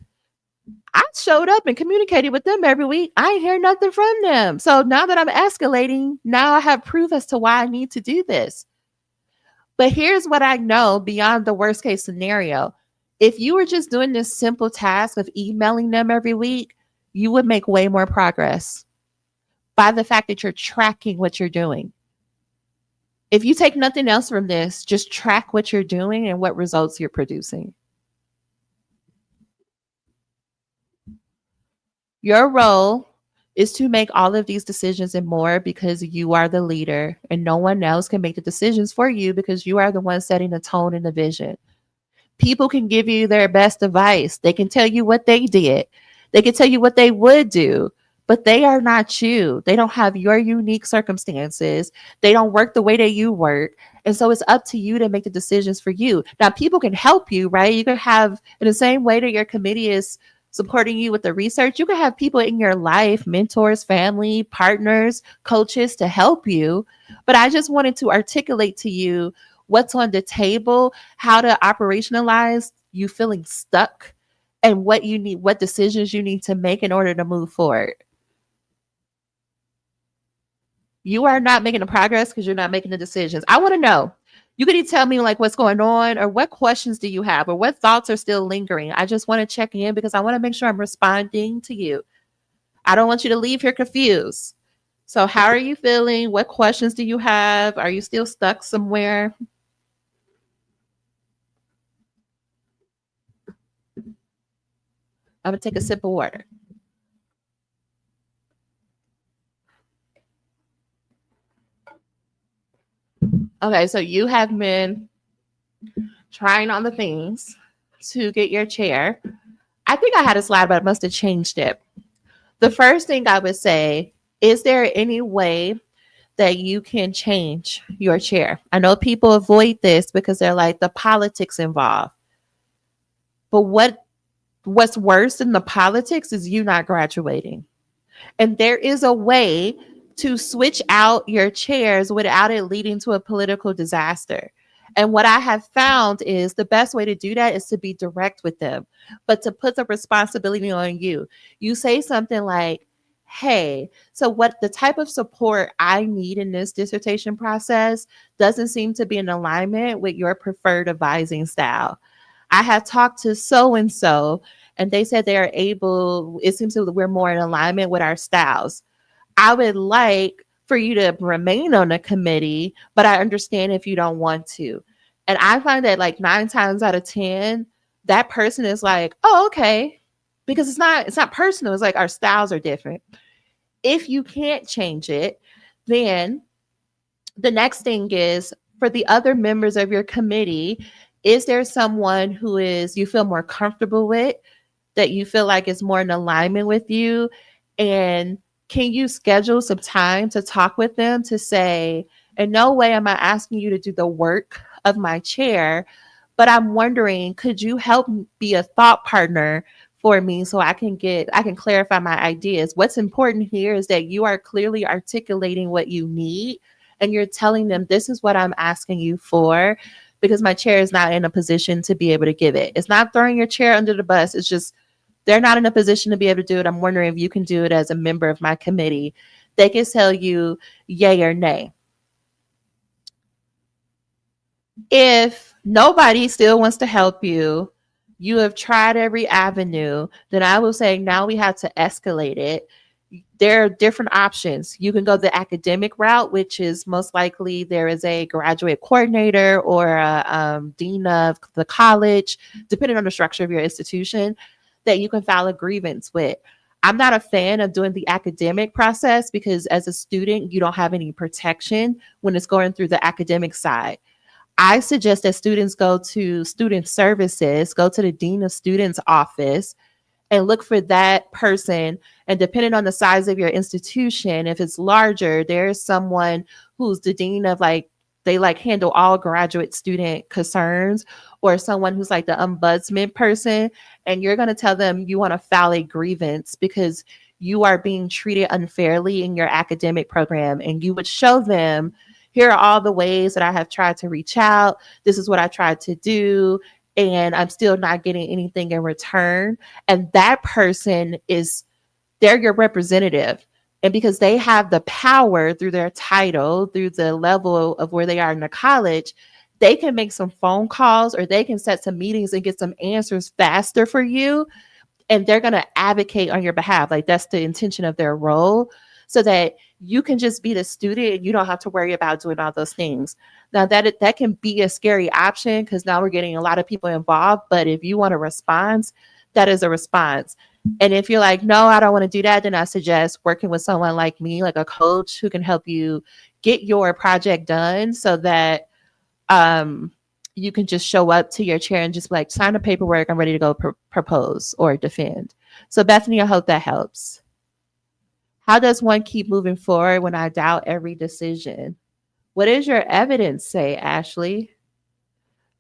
I showed up and communicated with them every week. I ain't hear nothing from them. So now that I'm escalating, now I have proof as to why I need to do this. But here's what I know beyond the worst case scenario. If you were just doing this simple task of emailing them every week, you would make way more progress by the fact that you're tracking what you're doing. If you take nothing else from this, just track what you're doing and what results you're producing. Your role is to make all of these decisions and more because you are the leader and no one else can make the decisions for you because you are the one setting the tone and the vision. People can give you their best advice. They can tell you what they did. They can tell you what they would do, but they are not you. They don't have your unique circumstances. They don't work the way that you work. And so it's up to you to make the decisions for you. Now, people can help you, right? You can have, in the same way that your committee is supporting you with the research, you can have people in your life, mentors, family, partners, coaches to help you. But I just wanted to articulate to you what's on the table, how to operationalize you feeling stuck, and what you need, what decisions you need to make in order to move forward. You are not making the progress because you're not making the decisions. I want to know. You could either tell me like what's going on or what questions do you have or what thoughts are still lingering. I just want to check in because I want to make sure I'm responding to you. I don't want you to leave here confused. So how are you feeling? What questions do you have? Are you still stuck somewhere? I'm gonna take a sip of water. Okay, so you have been trying on the things to get your chair. I think I had a slide, but I must have changed it. The first thing I would say, is there any way that you can change your chair? I know people avoid this because they're like the politics involved. But what's worse than the politics is you not graduating. And there is a way to switch out your chairs without it leading to a political disaster. And what I have found is the best way to do that is to be direct with them, but to put the responsibility on you. You say something like, hey, so what the type of support I need in this dissertation process doesn't seem to be in alignment with your preferred advising style. I have talked to so and so, and they said they are able, it seems that we're more in alignment with our styles. I would like for you to remain on the committee, but I understand if you don't want to. And I find that like 9 times out of 10, that person is like, oh, okay. Because it's not personal. It's like our styles are different. If you can't change it, then the next thing is for the other members of your committee, is there someone who is you feel more comfortable with, that you feel like is more in alignment with you? And can you schedule some time to talk with them to say, in no way am I asking you to do the work of my chair, but I'm wondering, could you help be a thought partner for me so I can clarify my ideas? What's important here is that you are clearly articulating what you need and you're telling them this is what I'm asking you for because my chair is not in a position to be able to give it. It's not throwing your chair under the bus. It's just they're not in a position to be able to do it. I'm wondering if you can do it as a member of my committee. They can tell you yay or nay. If nobody still wants to help you, you have tried every avenue, then I will say now we have to escalate it. There are different options. You can go the academic route, which is most likely there is a graduate coordinator or a dean of the college, depending on the structure of your institution, that you can file a grievance with. I'm not a fan of doing the academic process because as a student, you don't have any protection when it's going through the academic side. I suggest that students go to student services, go to the dean of students office and look for that person. And depending on the size of your institution, if it's larger, there's someone who's the dean of like, they like handle all graduate student concerns, or someone who's like the ombudsman person. And you're going to tell them you want to file a grievance because you are being treated unfairly in your academic program. And you would show them, here are all the ways that I have tried to reach out. This is what I tried to do. And I'm still not getting anything in return. And that person is, they're your representative. And because they have the power through their title, through the level of where they are in the college, they can make some phone calls or they can set some meetings and get some answers faster for you. And they're going to advocate on your behalf. Like that's the intention of their role, so that you can just be the student and you don't have to worry about doing all those things. Now that can be a scary option because now we're getting a lot of people involved. But if you want a response, that is a response. And if you're like, no, I don't want to do that, then I suggest working with someone like me, like a coach who can help you get your project done so that um, you can just show up to your chair and just be like, sign the paperwork. I'm ready to go propose or defend. So, Bethany, I hope that helps. How does one keep moving forward when I doubt every decision? What does your evidence say, Ashley?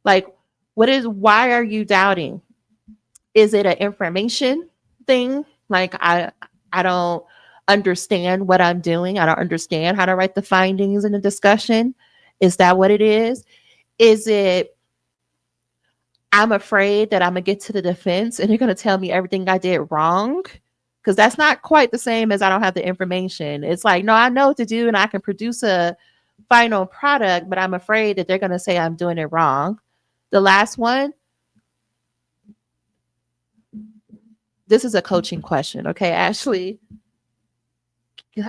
Like, why are you doubting? Is it an information thing? Like, I don't understand what I'm doing. I don't understand how to write the findings in the discussion. Is that what it is? Is it I'm afraid that I'm gonna get to the defense and they're gonna tell me everything I did wrong? Because that's not quite the same as I don't have the information. It's like, no, I know what to do and I can produce a final product, but I'm afraid that they're gonna say I'm doing it wrong. The last one, this is a coaching question, okay, Ashley?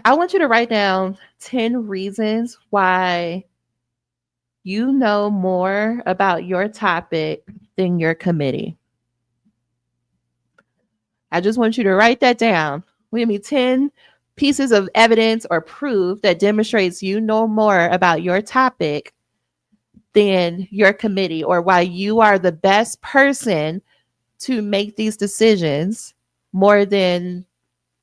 I want you to write down 10 reasons why you know more about your topic than your committee. I just want you to write that down. Give me 10 pieces of evidence or proof that demonstrates you know more about your topic than your committee, or why you are the best person to make these decisions more than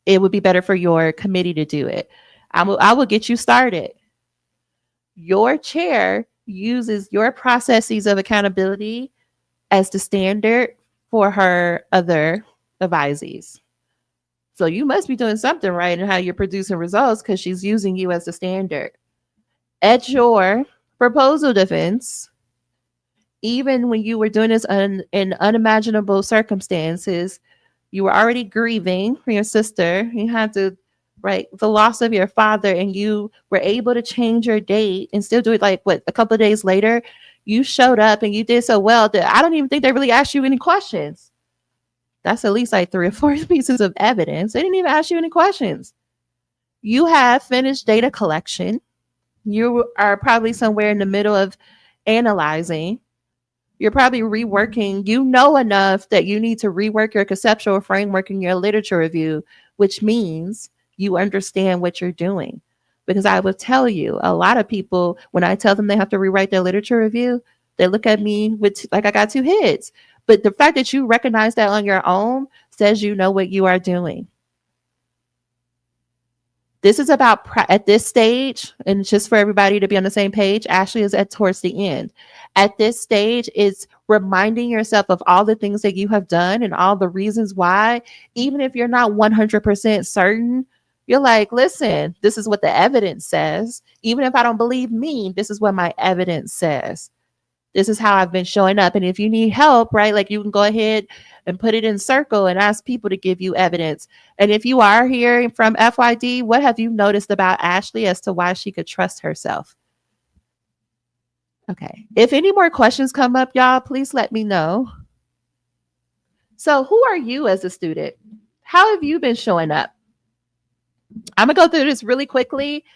it would be better for your committee to do it. I will get you started. Your chair uses your processes of accountability as the standard for her other advisees. So you must be doing something right in how you're producing results because she's using you as the standard. At your proposal defense, even when you were doing this in unimaginable circumstances, you were already grieving for your sister. You had to, right, the loss of your father, and you were able to change your date and still do it like what, a couple of days later. You showed up and you did so well that I don't even think they really asked you any questions. That's at least like 3 or 4 pieces of evidence. They didn't even ask you any questions. You have finished data collection. You are probably somewhere in the middle of analyzing. You're probably reworking. You know enough that you need to rework your conceptual framework in your literature review, which means you understand what you're doing. Because I would tell you, a lot of people, when I tell them they have to rewrite their literature review, they look at me with like I got 2 heads. But the fact that you recognize that on your own says you know what you are doing. This is about at this stage, and just for everybody to be on the same page, Ashley is at towards the end. At this stage, it's reminding yourself of all the things that you have done and all the reasons why, even if you're not 100% certain, you're like, listen, this is what the evidence says. Even if I don't believe me, this is what my evidence says. This is how I've been showing up. And if you need help, right, like you can go ahead and put it in circle and ask people to give you evidence. And if you are hearing from FYD, what have you noticed about Ashley as to why she could trust herself? Okay. If any more questions come up, y'all, please let me know. So who are you as a student? How have you been showing up? I'm going to go through this really quickly,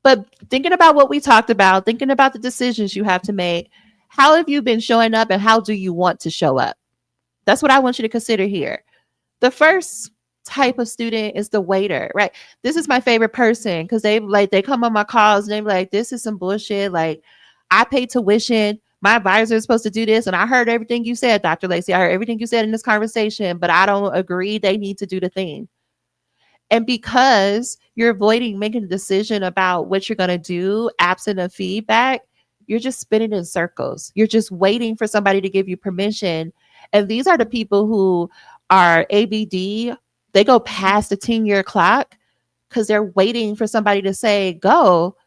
but thinking about what we talked about, thinking about the decisions you have to make, how have you been showing up and how do you want to show up? That's what I want you to consider here. The first type of student is the waiter, right? This is my favorite person because they come on my calls and they're like, this is some bullshit. Like, I pay tuition. My advisor is supposed to do this. And I heard everything you said, Dr. Lacey. I heard everything you said in this conversation, but I don't agree. They need to do the thing. And because you're avoiding making a decision about what you're going to do absent of feedback, you're just spinning in circles. You're just waiting for somebody to give you permission. And these are the people who are ABD. They go past the 10-year clock because they're waiting for somebody to say, go.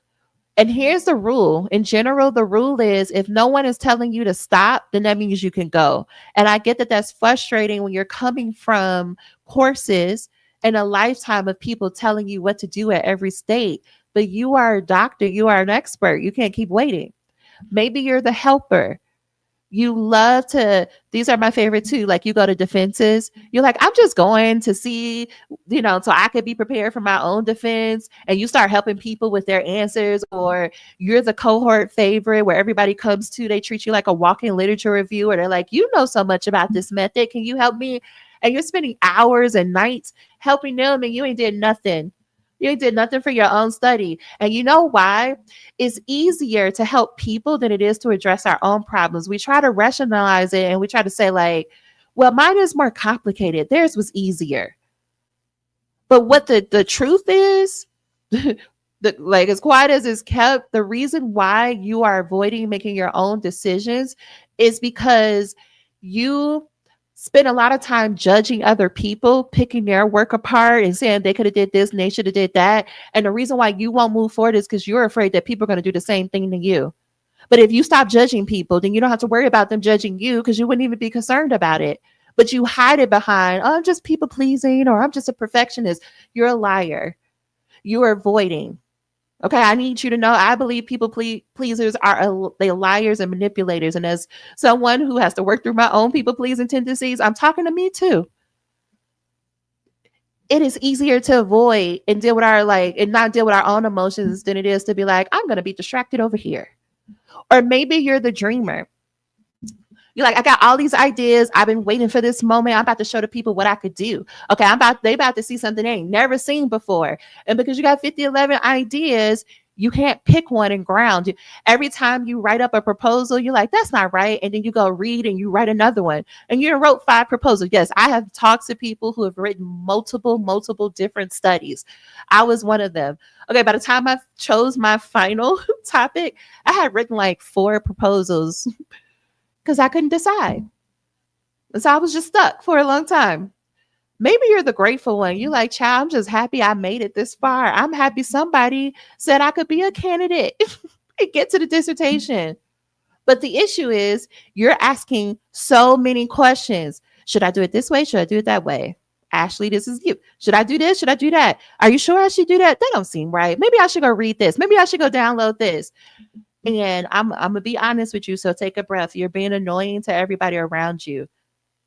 And here's the rule. In general, the rule is if no one is telling you to stop, then that means you can go. And I get that that's frustrating when you're coming from courses and a lifetime of people telling you what to do at every state. But you are a doctor. You are an expert. You can't keep waiting. Maybe you're the helper. You love to, these are my favorite too. Like you go to defenses, you're like, I'm just going to see, so I could be prepared for my own defense. And you start helping people with their answers, or you're the cohort favorite where everybody comes to, they treat you like a walking literature review, or they're like, you know so much about this method. Can you help me? And you're spending hours and nights helping them, and you ain't did nothing. You ain't did nothing for your own study. And you know why? It's easier to help people than it is to address our own problems. We try to rationalize it and we try to say, like, well, mine is more complicated. Theirs was easier. But what the truth is, like as quiet as it's kept, the reason why you are avoiding making your own decisions is because you spend a lot of time judging other people, picking their work apart and saying they could have did this and they should have did that. And the reason why you won't move forward is because you're afraid that people are going to do the same thing to you. But if you stop judging people, then you don't have to worry about them judging you, because you wouldn't even be concerned about it. But you hide it behind, oh, I'm just people pleasing, or I'm just a perfectionist. You're a liar. You are avoiding. Okay, I need you to know, I believe people pleasers are they liars and manipulators. And as someone who has to work through my own people pleasing tendencies, I'm talking to me too. It is easier to avoid and deal with and not deal with our own emotions than it is to be like, I'm going to be distracted over here. Or maybe you're the dreamer. You're like, I got all these ideas. I've been waiting for this moment. I'm about to show the people what I could do. Okay, they about to see something they ain't never seen before. And because you got 11 ideas, you can't pick one and ground. Every time you write up a proposal, you're like, that's not right. And then you go read and you write another one. And you wrote 5 proposals. Yes, I have talked to people who have written multiple different studies. I was one of them. Okay, by the time I chose my final topic, I had written like 4 proposals because I couldn't decide. So I was just stuck for a long time. Maybe you're the grateful one. You like, child, I'm just happy I made it this far. I'm happy somebody said I could be a candidate and get to the dissertation. But the issue is you're asking so many questions. Should I do it this way? Should I do it that way? Ashley, this is you. Should I do this? Should I do that? Are you sure I should do that? That don't seem right. Maybe I should go read this. Maybe I should go download this. And I'm going to be honest with you. So take a breath. You're being annoying to everybody around you.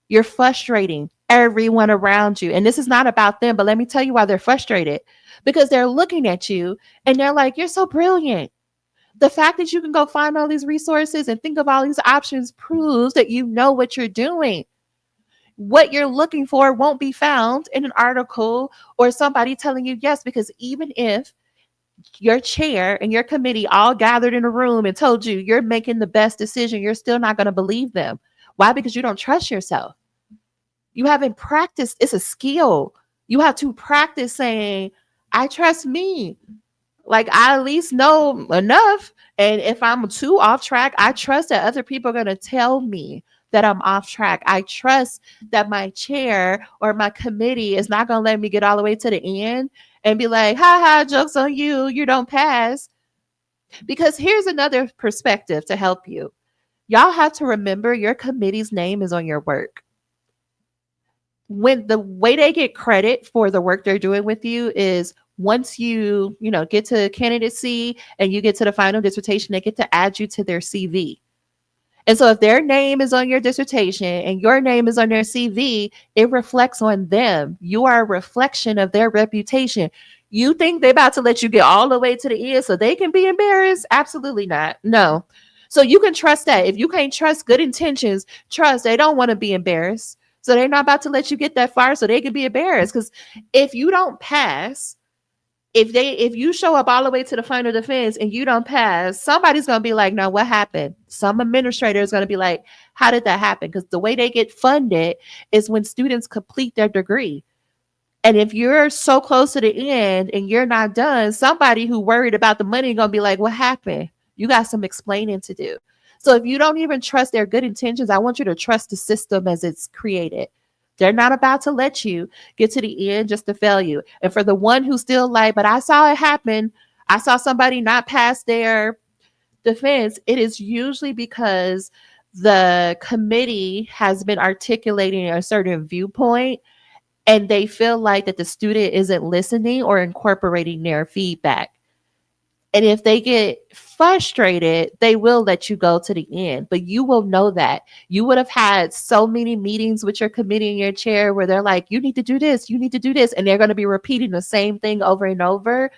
You're frustrating everyone around you. And this is not about them, but let me tell you why they're frustrated. Because they're looking at you and they're like, you're so brilliant. The fact that you can go find all these resources and think of all these options proves that you know what you're doing. What you're looking for won't be found in an article or somebody telling you yes, because even if your chair and your committee all gathered in a room and told you you're making the best decision, you're still not going to believe them. Why? Because you don't trust yourself. You haven't practiced. It's a skill. You have to practice saying, I trust me. Like, I at least know enough. And if I'm too off track, I trust that other people are going to tell me that I'm off track. I trust that my chair or my committee is not going to let me get all the way to the end and be like, ha ha, joke's on you. You don't pass. Because here's another perspective to help you. Y'all have to remember your committee's name is on your work. When the way they get credit for the work they're doing with you is once you get to candidacy and you get to the final dissertation, they get to add you to their CV. And so if their name is on your dissertation and your name is on their CV, it reflects on them. You are a reflection of their reputation. You think they're about to let you get all the way to the end so they can be embarrassed? Absolutely not. No. So you can trust that. If you can't trust good intentions, trust they don't want to be embarrassed. So they're not about to let you get that far so they can be embarrassed. Because if you don't pass, if you show up all the way to the final defense and you don't pass, somebody's going to be like, no, what happened? Some administrator is going to be like, how did that happen? Because the way they get funded is when students complete their degree. And if you're so close to the end and you're not done, somebody who worried about the money is going to be like, what happened? You got some explaining to do. So if you don't even trust their good intentions, I want you to trust the system as it's created. They're not about to let you get to the end just to fail you. And for the one who's still like, but I saw it happen. I saw somebody not pass their defense. It is usually because the committee has been articulating a certain viewpoint and they feel like that the student isn't listening or incorporating their feedback. And if they get frustrated, they will let you go to the end. But you will know that. You would have had so many meetings with your committee and your chair where they're like, you need to do this, you need to do this. And they're going to be repeating the same thing over and over.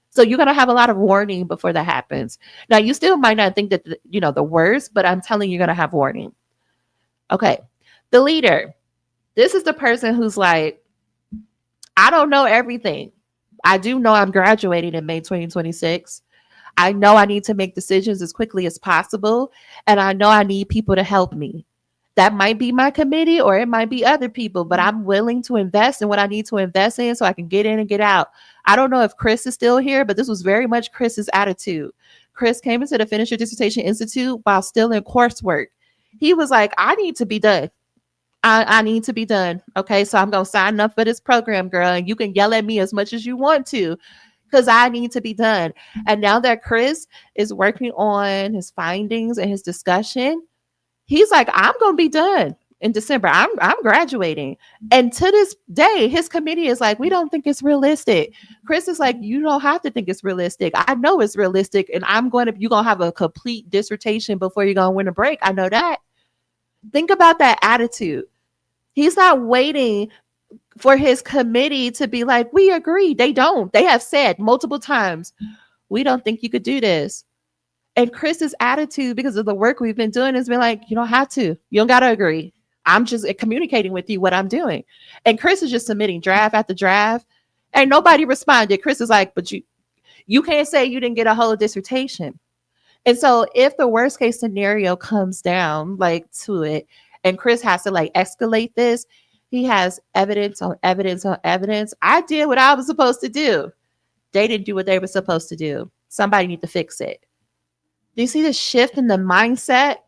So you're going to have a lot of warning before that happens. Now, you still might not think that, the worst, but I'm telling you, you're going to have warning. Okay. The leader. This is the person who's like, I don't know everything. I do know I'm graduating in May 2026. I know I need to make decisions as quickly as possible. And I know I need people to help me. That might be my committee or it might be other people, but I'm willing to invest in what I need to invest in so I can get in and get out. I don't know if Chris is still here, but this was very much Chris's attitude. Chris came into the Finish Your Dissertation Institute while still in coursework. He was like, I need to be done. I need to be done. Okay, so I'm going to sign up for this program, girl. And you can yell at me as much as you want to because I need to be done. And now that Chris is working on his findings and his discussion, he's like, I'm going to be done in December. I'm graduating. And to this day, his committee is like, we don't think it's realistic. Chris is like, you don't have to think it's realistic. I know it's realistic. And you're going to have a complete dissertation before you're going to win a break. I know that. Think about that attitude. He's not waiting for his committee to be like, we agree. They don't. They have said multiple times, we don't think you could do this. And Chris's attitude, because of the work we've been doing, has been like, you don't have to. You don't got to agree. I'm just communicating with you what I'm doing. And Chris is just submitting draft after draft. And nobody responded. Chris is like, but you can't say you didn't get a whole dissertation. And so if the worst case scenario comes down like to it, and Chris has to like escalate this, he has evidence on evidence on evidence. I did what I was supposed to do. They didn't do what they were supposed to do. Somebody need to fix it. Do you see the shift in the mindset?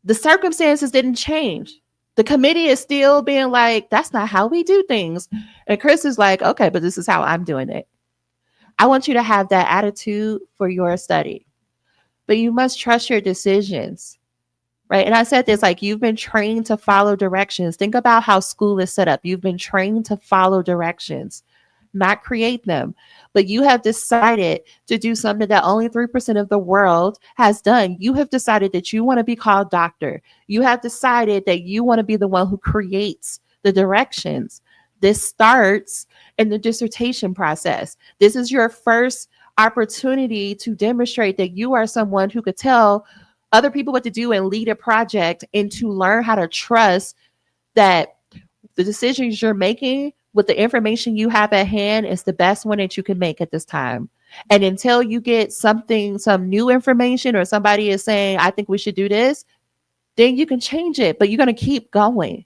The circumstances didn't change. The committee is still being like, that's not how we do things. And Chris is like, okay, but this is how I'm doing it. I want you to have that attitude for your study. But you must trust your decisions. Right. And I said this, like, you've been trained to follow directions. Think about how school is set up. You've been trained to follow directions, not create them. But you have decided to do something that only 3% of the world has done. You have decided that you want to be called doctor. You have decided that you want to be the one who creates the directions. This starts in the dissertation process. This is your first opportunity to demonstrate that you are someone who could tell other people what to do and lead a project, and to learn how to trust that the decisions you're making with the information you have at hand is the best one that you can make at this time. And until you get some new information, or somebody is saying, I think we should do this, then you can change it, but you're going to keep going.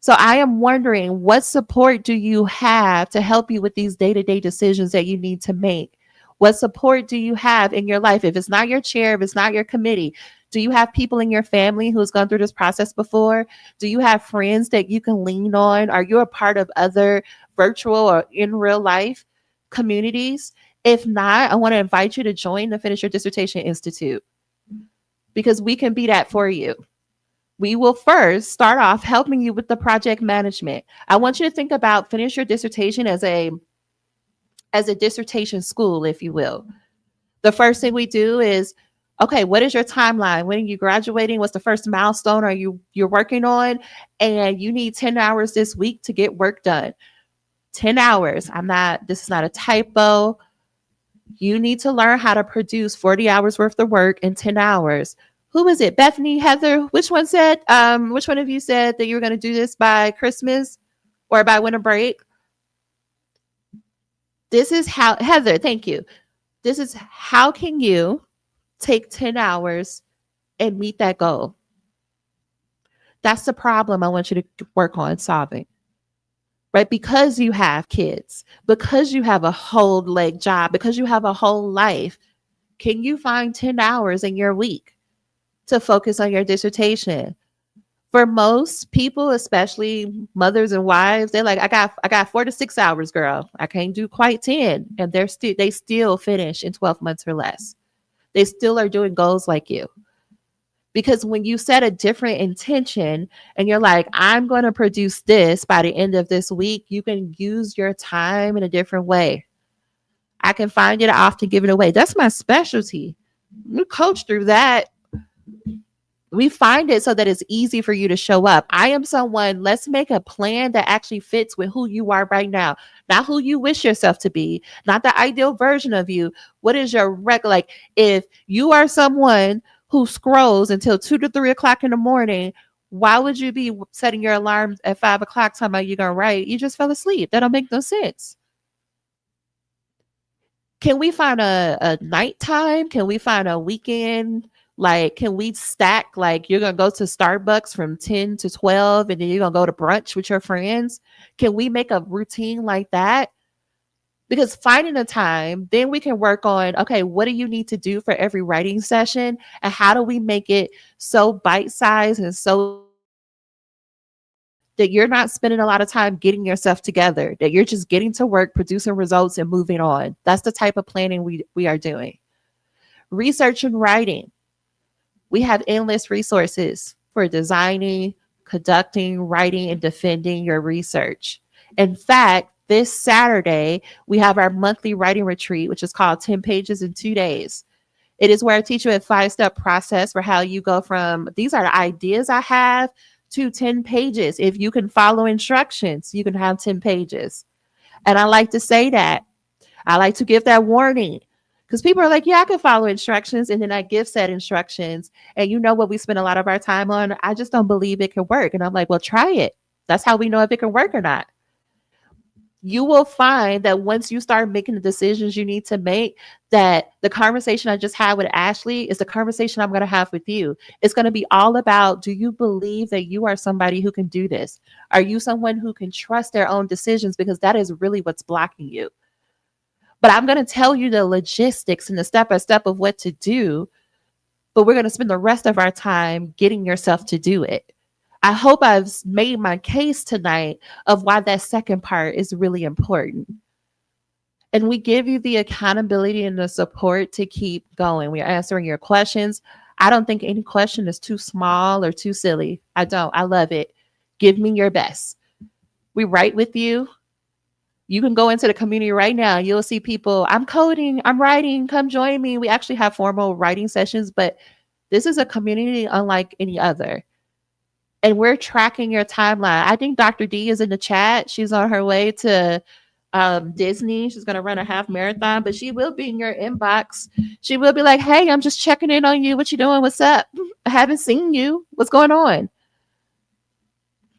So I am wondering, what support do you have to help you with these day-to-day decisions that you need to make? What support do you have in your life? If it's not your chair, if it's not your committee, do you have people in your family who's gone through this process before? Do you have friends that you can lean on? Are you a part of other virtual or in real life communities? If not, I want to invite you to join the Finish Your Dissertation Institute, because we can be that for you. We will first start off helping you with the project management. I want you to think about Finish Your Dissertation as a dissertation school, if you will. The first thing we do is, okay, what is your timeline? When are you graduating? What's the first milestone you're working on? And you need 10 hours this week to get work done. 10 hours. This is not a typo. You need to learn how to produce 40 hours worth of work in 10 hours. Who is it? Bethany, Heather? Which one of you said that you were going to do this by Christmas or by winter break? This is how, Heather, thank you. This is how can you take 10 hours and meet that goal? That's the problem I want you to work on solving, right? Because you have kids, because you have a whole leg job, because you have a whole life, can you find 10 hours in your week to focus on your dissertation? For most people, especially mothers and wives, they're like, I got 4 to 6 hours, girl. I can't do quite 10. And they still finish in 12 months or less. They still are doing goals like you. Because when you set a different intention and you're like, I'm going to produce this by the end of this week, you can use your time in a different way. I can find it. I often give it away. That's my specialty. We coach through that. We find it so that it's easy for you to show up. I am someone, let's make a plan that actually fits with who you are right now, not who you wish yourself to be, not the ideal version of you. What is your like? If you are someone who scrolls until 2 to 3 o'clock in the morning, why would you be setting your alarm at 5 o'clock talking about you're going to write? You just fell asleep. That don't make no sense. Can we find a nighttime? Can we find a weekend? Like, can we stack, like, you're going to go to Starbucks from 10 to 12 and then you're going to go to brunch with your friends? Can we make a routine like that? Because finding a time, then we can work on, okay, what do you need to do for every writing session? And how do we make it so bite-sized and so that you're not spending a lot of time getting yourself together, that you're just getting to work, producing results, and moving on? That's the type of planning we are doing. Research and writing. We have endless resources for designing, conducting, writing, and defending your research. In fact, this Saturday, we have our monthly writing retreat, which is called 10 Pages in 2 Days. It is where I teach you a 5-step process for how you go from, these are the ideas I have, to 10 pages. If you can follow instructions, you can have 10 pages. And I like to say that. I like to give that warning. Because people are like, yeah, I can follow instructions. And then I give said instructions. And you know what we spend a lot of our time on? I just don't believe it can work. And I'm like, well, try it. That's how we know if it can work or not. You will find that once you start making the decisions you need to make, that the conversation I just had with Ashley is the conversation I'm going to have with you. It's going to be all about, do you believe that you are somebody who can do this? Are you someone who can trust their own decisions? Because that is really what's blocking you. But I'm going to tell you the logistics and the step-by-step of what to do, but we're going to spend the rest of our time getting yourself to do it. I hope I've made my case tonight of why that second part is really important. And we give you the accountability and the support to keep going. We are answering your questions. I don't think any question is too small or too silly. I don't. I love it. Give me your best. We write with you. You can go into the community right now. You'll see people, I'm coding, I'm writing, come join me. We actually have formal writing sessions, but this is a community unlike any other. And we're tracking your timeline. I think Dr. D is in the chat. She's on her way to Disney. She's going to run a half marathon, but she will be in your inbox. She will be like, hey, I'm just checking in on you. What you doing? What's up? I haven't seen you. What's going on?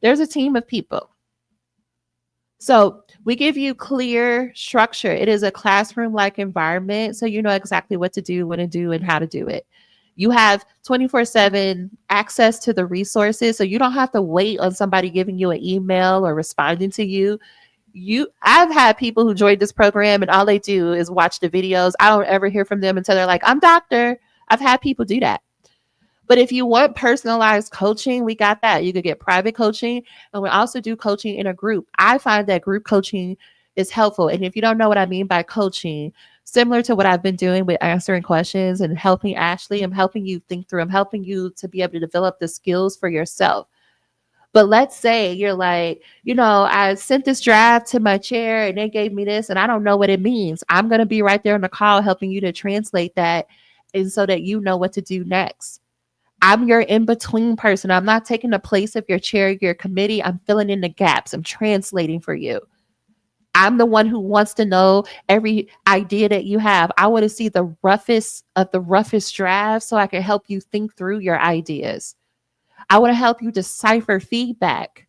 There's a team of people. So we give you clear structure. It is a classroom-like environment, so you know exactly what to do, when to do, and how to do it. You have 24/7 access to the resources, so you don't have to wait on somebody giving you an email or responding to you. I've had people who joined this program and all they do is watch the videos. I don't ever hear from them until they're like, I'm doctor. I've had people do that. But if you want personalized coaching, we got that. You could get private coaching, and we also do coaching in a group. I find that group coaching is helpful. And if you don't know what I mean by coaching, similar to what I've been doing with answering questions and helping Ashley, I'm helping you think through, I'm helping you to be able to develop the skills for yourself. But let's say you're like, I sent this draft to my chair and they gave me this and I don't know what it means. I'm going to be right there on the call helping you to translate that, and so that you know what to do next. I'm your in-between person. I'm not taking the place of your chair, your committee. I'm filling in the gaps. I'm translating for you. I'm the one who wants to know every idea that you have. I want to see the roughest of the roughest draft so I can help you think through your ideas. I want to help you decipher feedback.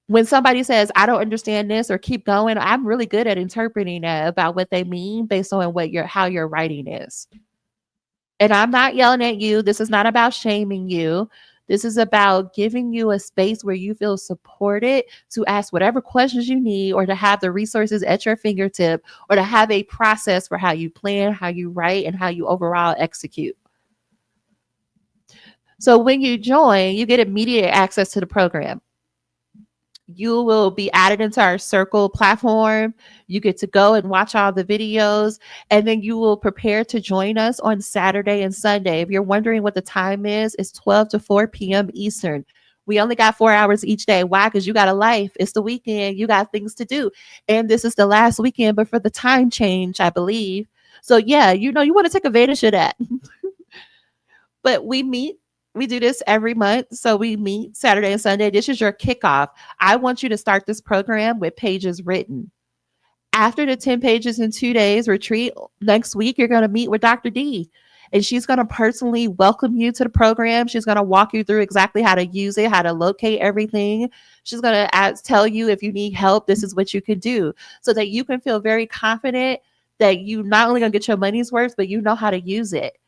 When somebody says, I don't understand this or keep going, I'm really good at interpreting that about what they mean based on how your writing is. And I'm not yelling at you. This is not about shaming you. This is about giving you a space where you feel supported to ask whatever questions you need, or to have the resources at your fingertip, or to have a process for how you plan, how you write, and how you overall execute. So when you join, you get immediate access to the program. You will be added into our Circle platform. You get to go and watch all the videos, and then you will prepare to join us on Saturday and Sunday. If you're wondering what the time is, it's 12 to 4 p.m. Eastern. We only got 4 hours each day. Why? Because you got a life. It's the weekend. You got things to do. And this is the last weekend, but for the time change, I believe. So yeah, you want to take advantage of that. But we do this every month. So we meet Saturday and Sunday. This is your kickoff. I want you to start this program with pages written. After the 10 pages in 2 days retreat next week, you're going to meet with Dr. D. And she's going to personally welcome you to the program. She's going to walk you through exactly how to use it, how to locate everything. She's going to tell you if you need help, this is what you can do so that you can feel very confident that you not only going to get your money's worth, but you know how to use it.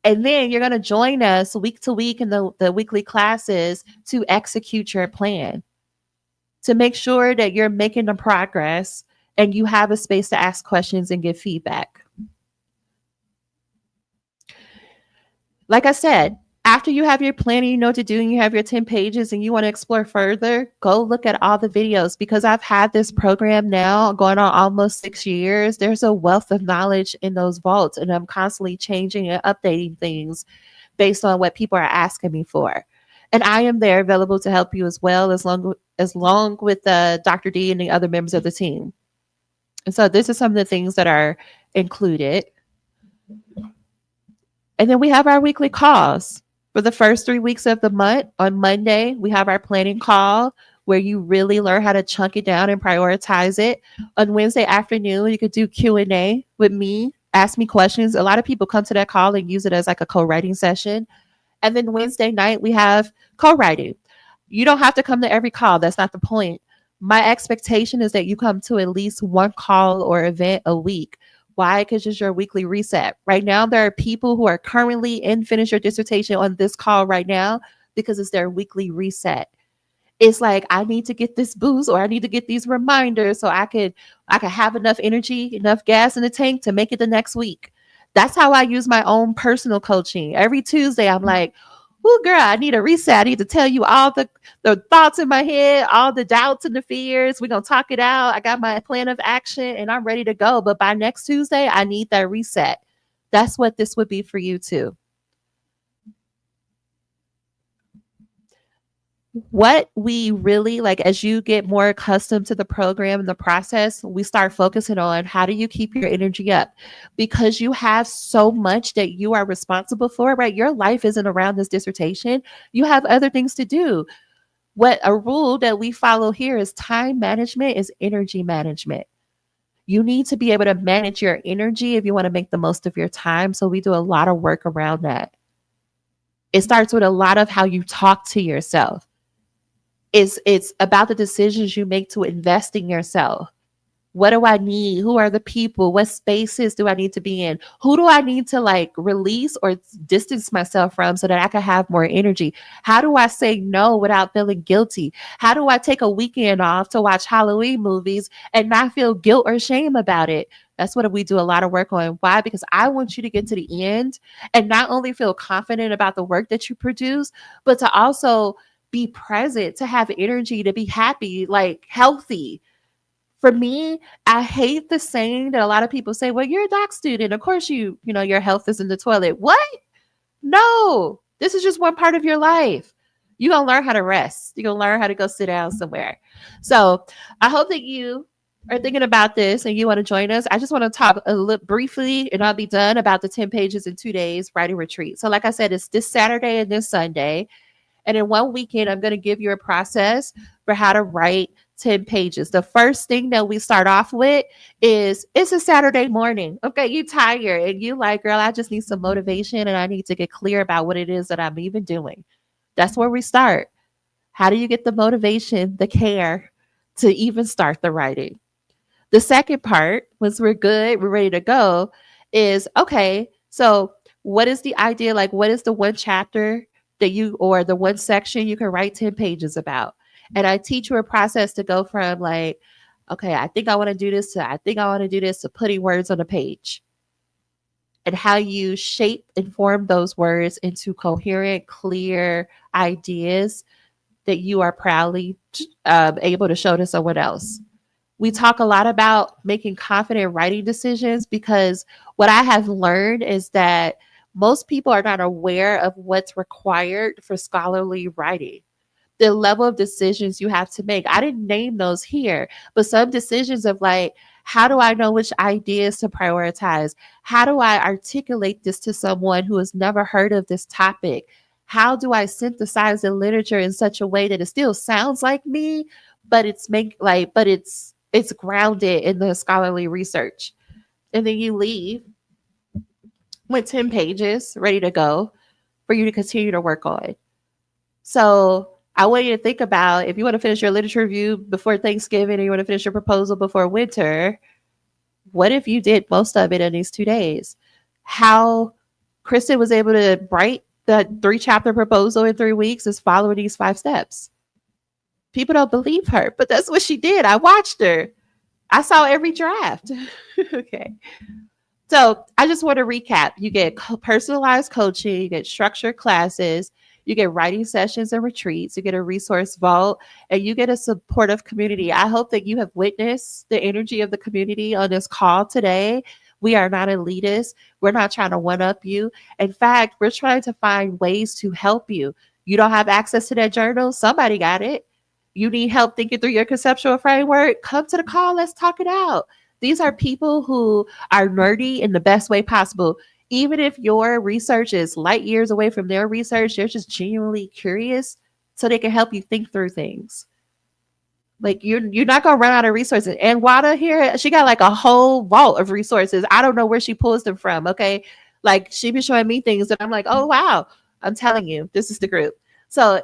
And then you're going to join us week to week in the weekly classes to execute your plan, to make sure that you're making the progress and you have a space to ask questions and give feedback. Like I said, after you have your plan and you know what to do and you have your 10 pages and you want to explore further, go look at all the videos because I've had this program now going on almost 6 years. There's a wealth of knowledge in those vaults, and I'm constantly changing and updating things based on what people are asking me for. And I am there available to help you as well, as long with Dr. D and the other members of the team. And so this is some of the things that are included. And then we have our weekly calls. For the first 3 weeks of the month, on Monday, we have our planning call where you really learn how to chunk it down and prioritize it. On Wednesday afternoon, you could do Q&A with me, ask me questions. A lot of people come to that call and use it as like a co-writing session. And then Wednesday night, we have co-writing. You don't have to come to every call. That's not the point. My expectation is that you come to at least one call or event a week. Why? Because it's your weekly reset. Right now, there are people who are currently in Finish Your Dissertation on this call right now because it's their weekly reset. It's like, I need to get this boost or I need to get these reminders so I could have enough energy, enough gas in the tank to make it the next week. That's how I use my own personal coaching. Every Tuesday, I'm like, oh, girl, I need a reset. I need to tell you all the thoughts in my head, all the doubts and the fears. We're going to talk it out. I got my plan of action and I'm ready to go. But by next Tuesday, I need that reset. That's what this would be for you too. What we really like, as you get more accustomed to the program and the process, we start focusing on how do you keep your energy up, because you have so much that you are responsible for, right? Your life isn't around this dissertation. You have other things to do. What a rule that we follow here is time management is energy management. You need to be able to manage your energy if you want to make the most of your time. So we do a lot of work around that. It starts with a lot of how you talk to yourself. It's about the decisions you make to invest in yourself. What do I need? Who are the people? What spaces do I need to be in? Who do I need to like release or distance myself from so that I can have more energy? How do I say no without feeling guilty? How do I take a weekend off to watch Halloween movies and not feel guilt or shame about it? That's what we do a lot of work on. Why? Because I want you to get to the end and not only feel confident about the work that you produce, but to also be present, to have energy, to be happy, like healthy. For me, I hate the saying that a lot of people say, well, you're a doc student. Of course, your health is in the toilet. What? No, this is just one part of your life. You're going to learn how to rest. You're going to learn how to go sit down somewhere. So I hope that you are thinking about this and you want to join us. I just want to talk a little briefly, and I'll be done, about the 10 pages in 2 days writing retreat. So like I said, it's this Saturday and this Sunday. And in one weekend, I'm going to give you a process for how to write 10 pages. The first thing that we start off with is it's a Saturday morning. Okay, you tired and you like, girl, I just need some motivation and I need to get clear about what it is that I'm even doing. That's where we start. How do you get the motivation, the care to even start the writing? The second part, once we're good, we're ready to go, is okay, so what is the idea? Like, what is the one chapter that or the one section you can write 10 pages about? And I teach you a process to go from like, okay, I think I want to do this to I think I want to do this to putting words on a page, and how you shape and form those words into coherent, clear ideas that you are proudly able to show to someone else. We talk a lot about making confident writing decisions, because what I have learned is that most people are not aware of what's required for scholarly writing. the level of decisions you have to make. I didn't name those here, but some decisions of like, how do I know which ideas to prioritize? How do I articulate this to someone who has never heard of this topic? How do I synthesize the literature in such a way that it still sounds like me, but it's grounded in the scholarly research? And then you leave with 10 pages ready to go for you to continue to work on. So I want you to think about, if you want to finish your literature review before Thanksgiving or you want to finish your proposal before winter, what if you did most of it in these 2 days? How Kristen was able to write the 3-chapter proposal in 3 weeks is following these 5 steps. People don't believe her, but that's what she did. I watched her. I saw every draft. Okay. So I just want to recap. You get personalized coaching, you get structured classes, you get writing sessions and retreats, you get a resource vault, and you get a supportive community. I hope that you have witnessed the energy of the community on this call today. We are not elitist. We're not trying to one up you. In fact, we're trying to find ways to help you. You don't have access to that journal? Somebody got it. You need help thinking through your conceptual framework? Come to the call. Let's talk it out. These are people who are nerdy in the best way possible. Even if your research is light years away from their research, they're just genuinely curious so they can help you think through things. Like you're not gonna run out of resources. And Wada here, she got like a whole vault of resources. I don't know where she pulls them from. Okay. Like she be showing me things that I'm like, oh wow. I'm telling you, this is the group. So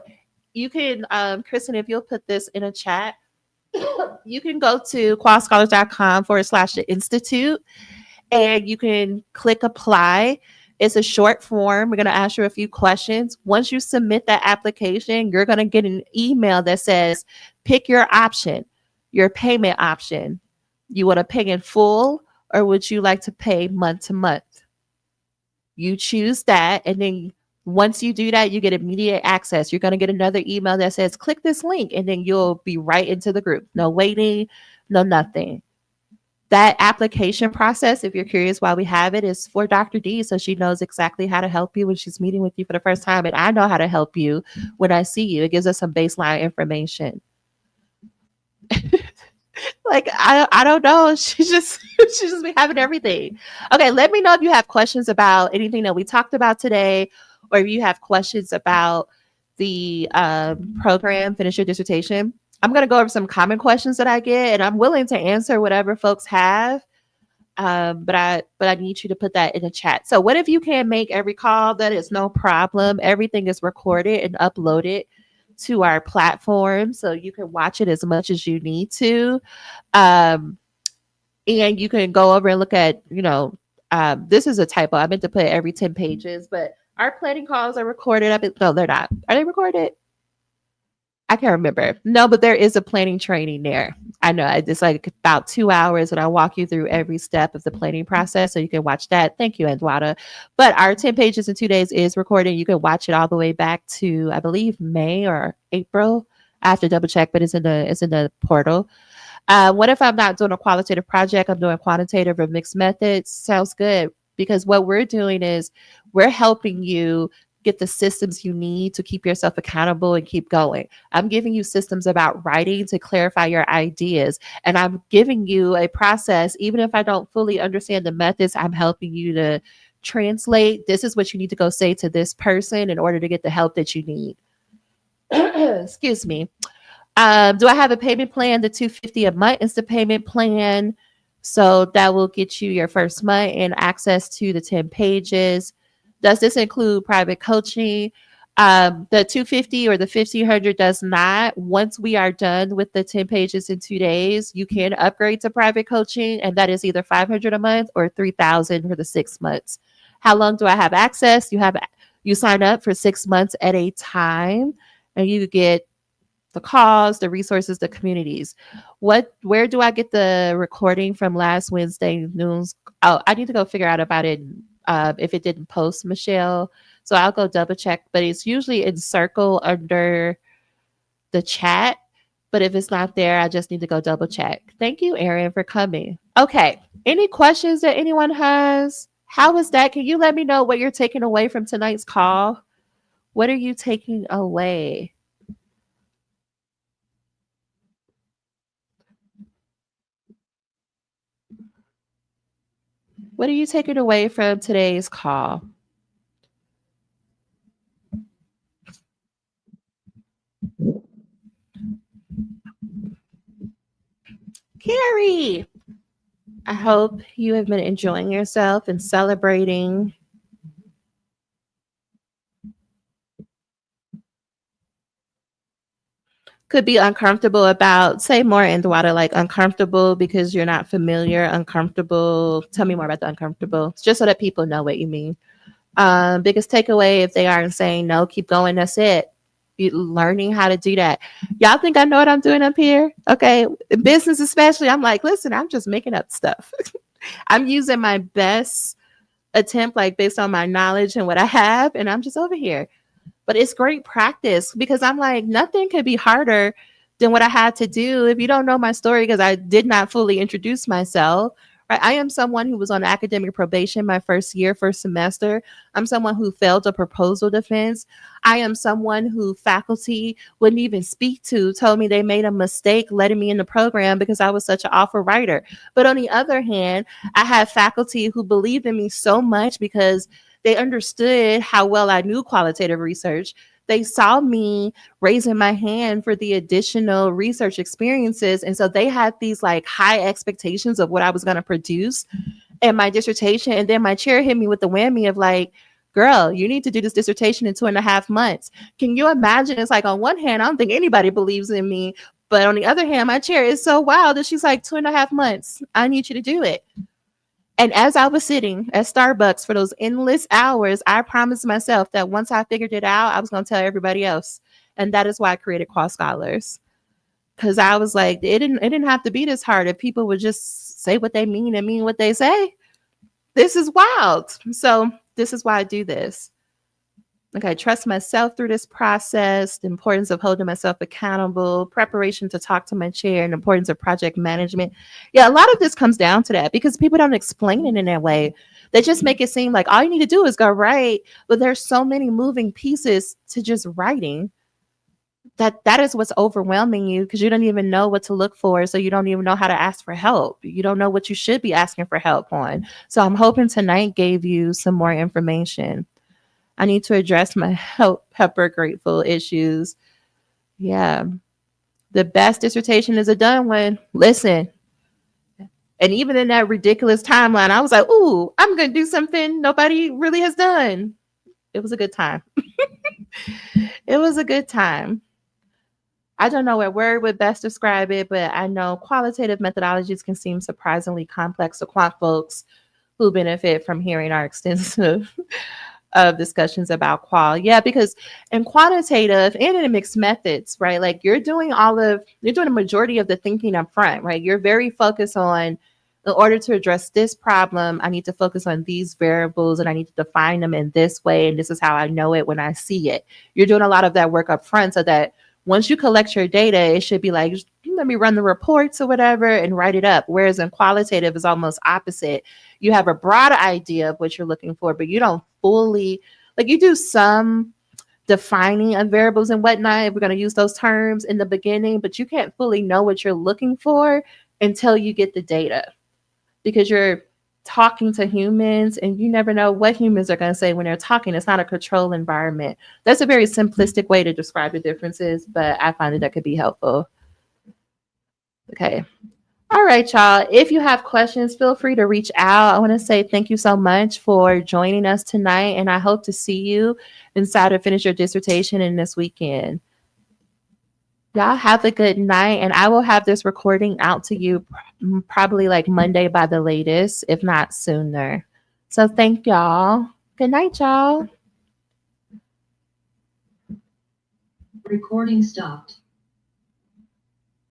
you can, Kristen, if you'll put this in a chat, you can go to qualscholars.com/the Institute and you can click apply. It's a short form. We're going to ask you a few questions. Once you submit that application, you're going to get an email that says, pick your option, your payment option. You want to pay in full or would you like to pay month to month? You choose that. And then once you do that, you get immediate access. You're going to get another email that says, click this link, and then you'll be right into the group. No waiting, no nothing. That application process, if you're curious why we have it, is for Dr. D. So she knows exactly how to help you when she's meeting with you for the first time. And I know how to help you when I see you. It gives us some baseline information. Like, I don't know. She just be having everything. Okay, let me know if you have questions about anything that we talked about today, or if you have questions about the program, Finish Your Dissertation. I'm going to go over some common questions that I get, and I'm willing to answer whatever folks have. But I need you to put that in the chat. So what if you can't make every call? That is no problem. Everything is recorded and uploaded to our platform, so you can watch it as much as you need to. And you can go over and look at, this is a typo. I meant to put every 10 pages, but our planning calls are recorded. No, they're not. Are they recorded? I can't remember. No, but there is a planning training there. I know it's like about 2 hours and I walk you through every step of the planning process. So you can watch that. Thank you, Edwada. But our 10 pages in 2 days is recorded. You can watch it all the way back to, I believe, May or April. I have to double check, but it's in the portal. What if I'm not doing a qualitative project? I'm doing quantitative or mixed methods. Sounds good. Because what we're doing is we're helping you get the systems you need to keep yourself accountable and keep going. I'm giving you systems about writing to clarify your ideas. And I'm giving you a process, even if I don't fully understand the methods, I'm helping you to translate. This is what you need to go say to this person in order to get the help that you need. Excuse me. Do I have a payment plan? The $250 a month is the payment plan. So that will get you your first month and access to the 10 pages. Does this include private coaching? The $250 or the $1,500 does not. Once we are done with the 10 pages in 2 days, you can upgrade to private coaching, and that is either $500 a month or $3,000 for the 6 months. How long do I have access? You sign up for 6 months at a time, and you get the calls, the resources, the communities. Where do I get the recording from last Wednesday noon's? Oh, I need to go figure out about it. If it didn't post, Michelle. So I'll go double check, but it's usually in circle under the chat. But if it's not there, I just need to go double check. Thank you, Erin, for coming. Okay. Any questions that anyone has? How was that? Can you let me know what you're taking away from tonight's call? What are you taking away? What are you taking away from today's call? Carrie, I hope you have been enjoying yourself and celebrating. Could be uncomfortable about, say more in the water, like uncomfortable because you're not familiar, uncomfortable. Tell me more about the uncomfortable, just so that people know what you mean. Biggest takeaway, if they aren't saying no, keep going. That's it. You learning how to do that. Y'all think I know what I'm doing up here? Okay. In business, especially, I'm like, listen, I'm just making up stuff. I'm using my best attempt, like based on my knowledge and what I have, and I'm just over here. But it's great practice because I'm like, nothing could be harder than what I had to do. If you don't know my story, because I did not fully introduce myself, right? I am someone who was on academic probation my first year, first semester. I'm someone who failed a proposal defense. I am someone who faculty wouldn't even speak to, told me they made a mistake letting me in the program because I was such an awful writer. But on the other hand, I had faculty who believed in me so much because they understood how well I knew qualitative research. They saw me raising my hand for the additional research experiences. And so they had these like high expectations of what I was going to produce in my dissertation. And then my chair hit me with the whammy of like, girl, you need to do this dissertation in 2.5 months. Can you imagine? It's like, on one hand, I don't think anybody believes in me. But on the other hand, my chair is so wild that she's like, 2.5 months. I need you to do it. And as I was sitting at Starbucks for those endless hours, I promised myself that once I figured it out, I was going to tell everybody else. And that is why I created Qual Scholars. Because I was like, it didn't have to be this hard. If people would just say what they mean and mean what they say, this is wild. So this is why I do this. Okay, trust myself through this process, the importance of holding myself accountable, preparation to talk to my chair, and the importance of project management. Yeah, a lot of this comes down to that because people don't explain it in that way. They just make it seem like all you need to do is go write, but there's so many moving pieces to just writing that is what's overwhelming you because you don't even know what to look for. So you don't even know how to ask for help. You don't know what you should be asking for help on. So I'm hoping tonight gave you some more information. I need to address my help pepper grateful issues. Yeah. The best dissertation is a done one. Listen. And even in that ridiculous timeline, I was like, ooh, I'm going to do something nobody really has done. It was a good time. It was a good time. I don't know what word would best describe it, but I know qualitative methodologies can seem surprisingly complex to quant folks who benefit from hearing our extensive of discussions about qual. Yeah, because in quantitative and in mixed methods, right? Like you're doing a majority of the thinking up front, right? You're very focused on, in order to address this problem, I need to focus on these variables and I need to define them in this way. And this is how I know it when I see it. You're doing a lot of that work up front so that once you collect your data, it should be like, let me run the reports or whatever and write it up. Whereas in qualitative is almost opposite. You have a broad idea of what you're looking for, but you don't fully, like you do some defining of variables and whatnot, if we're going to use those terms in the beginning, but you can't fully know what you're looking for until you get the data because you're talking to humans and you never know what humans are going to say when they're talking. It's not a control environment. That's a very simplistic way to describe the differences, but I find that could be helpful. Okay. All right, y'all. If you have questions, feel free to reach out. I want to say thank you so much for joining us tonight, and I hope to see you inside to finish your dissertation in this weekend. Y'all have a good night, and I will have this recording out to you probably like Monday by the latest, if not sooner. So thank y'all. Good night, y'all. Recording stopped.